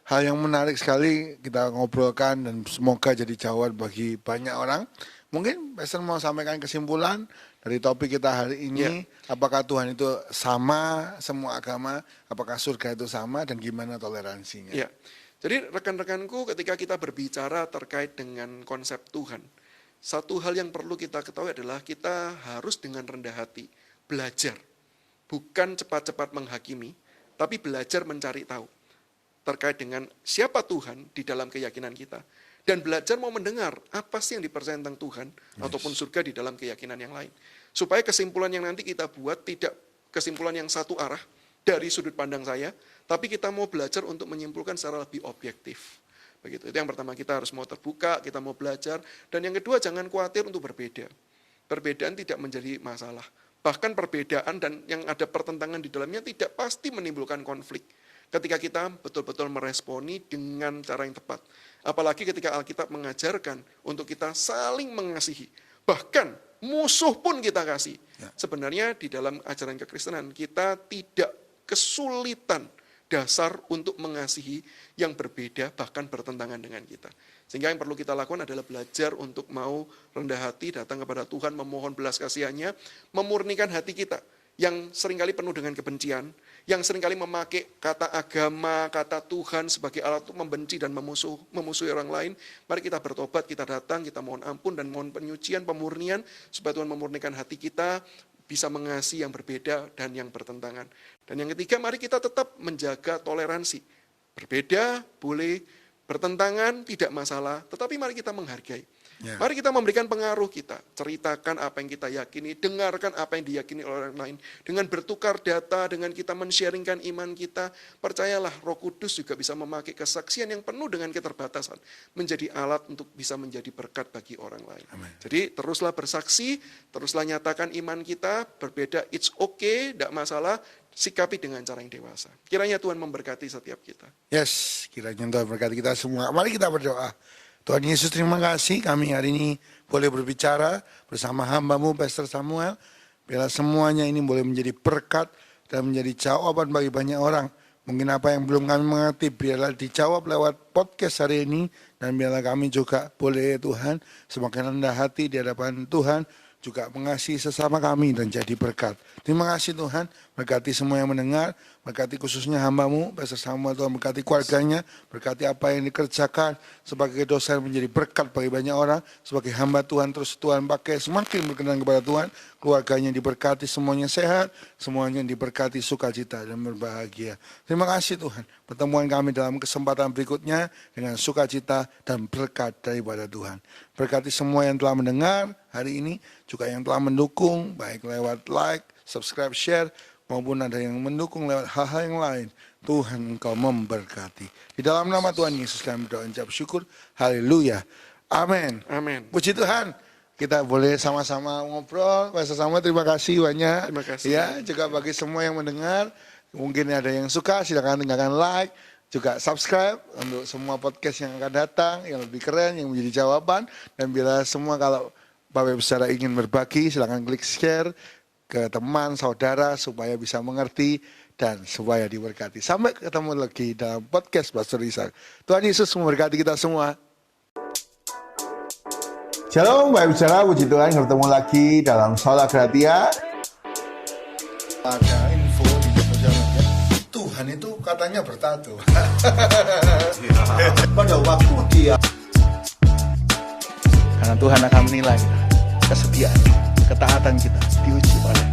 hal yang menarik sekali kita ngobrolkan dan semoga jadi jawaban bagi banyak orang. Mungkin Pastor mau sampaikan kesimpulan dari topik kita hari ini. Apakah Tuhan itu sama semua agama? Apakah surga itu sama dan gimana toleransinya? Ya. Jadi rekan-rekanku ketika kita berbicara terkait dengan konsep Tuhan, satu hal yang perlu kita ketahui adalah kita harus dengan rendah hati belajar. Bukan cepat-cepat menghakimi, tapi belajar mencari tahu terkait dengan siapa Tuhan di dalam keyakinan kita. Dan belajar mau mendengar apa sih yang dipercaya tentang Tuhan ataupun surga di dalam keyakinan yang lain. Supaya kesimpulan yang nanti kita buat tidak kesimpulan yang satu arah dari sudut pandang saya, tapi kita mau belajar untuk menyimpulkan secara lebih objektif. Begitu. Itu yang pertama, kita harus mau terbuka, kita mau belajar. Dan yang kedua, jangan khawatir untuk berbeda. Perbedaan tidak menjadi masalah. Bahkan perbedaan dan yang ada pertentangan di dalamnya tidak pasti menimbulkan konflik. Ketika kita betul-betul meresponi dengan cara yang tepat. Apalagi ketika Alkitab mengajarkan untuk kita saling mengasihi. Bahkan musuh pun kita kasih. Sebenarnya di dalam ajaran kekristenan kita tidak kesulitan dasar untuk mengasihi yang berbeda bahkan bertentangan dengan kita. Sehingga yang perlu kita lakukan adalah belajar untuk mau rendah hati, datang kepada Tuhan, memohon belas kasihannya, memurnikan hati kita yang seringkali penuh dengan kebencian, yang seringkali memakai kata agama, kata Tuhan sebagai alat untuk membenci dan memusuhi orang lain. Mari kita bertobat, kita datang, kita mohon ampun dan mohon penyucian, pemurnian, supaya Tuhan memurnikan hati kita, bisa mengasihi yang berbeda dan yang bertentangan. Dan yang ketiga, mari kita tetap menjaga toleransi. Berbeda, boleh, bertentangan, tidak masalah, tetapi mari kita menghargai. Mari kita memberikan pengaruh kita, ceritakan apa yang kita yakini, dengarkan apa yang diyakini oleh orang lain. Dengan bertukar data, dengan kita men-sharingkan iman kita, percayalah Roh Kudus juga bisa memakai kesaksian yang penuh dengan keterbatasan, menjadi alat untuk bisa menjadi berkat bagi orang lain. Amen. Jadi teruslah bersaksi, teruslah nyatakan iman kita, berbeda, it's okay, tidak masalah, sikapi dengan cara yang dewasa. Kiranya Tuhan memberkati setiap kita. Yes, kiranya Tuhan memberkati kita semua. Mari kita berdoa. Tuhan Yesus, terima kasih kami hari ini boleh berbicara bersama hamba-Mu Pastor Samuel. Biarlah semuanya ini boleh menjadi berkat dan menjadi jawaban bagi banyak orang. Mungkin apa yang belum kami mengerti biarlah dijawab lewat podcast hari ini. Dan biarlah kami juga boleh Tuhan semakin rendah hati di hadapan Tuhan, juga mengasihi sesama kami dan jadi berkat. Terima kasih Tuhan, berkati semua yang mendengar, berkati khususnya hamba-Mu, Pastor Samuel, Tuhan berkati keluarganya, berkati apa yang dikerjakan sebagai dosen menjadi berkat bagi banyak orang, sebagai hamba Tuhan terus Tuhan pakai semakin berkenan kepada Tuhan, keluarganya diberkati, semuanya sehat, semuanya diberkati sukacita dan berbahagia. Terima kasih Tuhan, pertemuan kami dalam kesempatan berikutnya dengan sukacita dan berkat daripada Tuhan. Berkati semua yang telah mendengar hari ini, juga yang telah mendukung, baik lewat like, subscribe, share, maupun ada yang mendukung lewat hal-hal yang lain. Tuhan Engkau memberkati. Di dalam nama Tuhan Yesus kami berdoa dan ucap syukur. Haleluya. Amin. Amin. Puji Tuhan. Kita boleh sama-sama ngobrol. Pastor Samuel, terima kasih banyak. Terima kasih. Ya, juga bagi semua yang mendengar, mungkin ada yang suka, silakan tinggalkan like, juga subscribe untuk semua podcast yang akan datang, yang lebih keren, yang menjadi jawaban. Dan bila semua kalau Bapak Ibu saudara ingin berbagi, silakan klik share ke teman, saudara, supaya bisa mengerti dan supaya diberkati. Sampai ketemu lagi dalam podcast Pastor Ishak. Tuhan Yesus memberkati kita semua. Shalom, Bapak Ibu Saudara, puji Tuhan bertemu lagi dalam Sola Gratia. Ada Tuhan itu katanya bertato. Pada waktu dia Karena Tuhan akan menilai kita, kesetiaan, ketaatan kita diuji oleh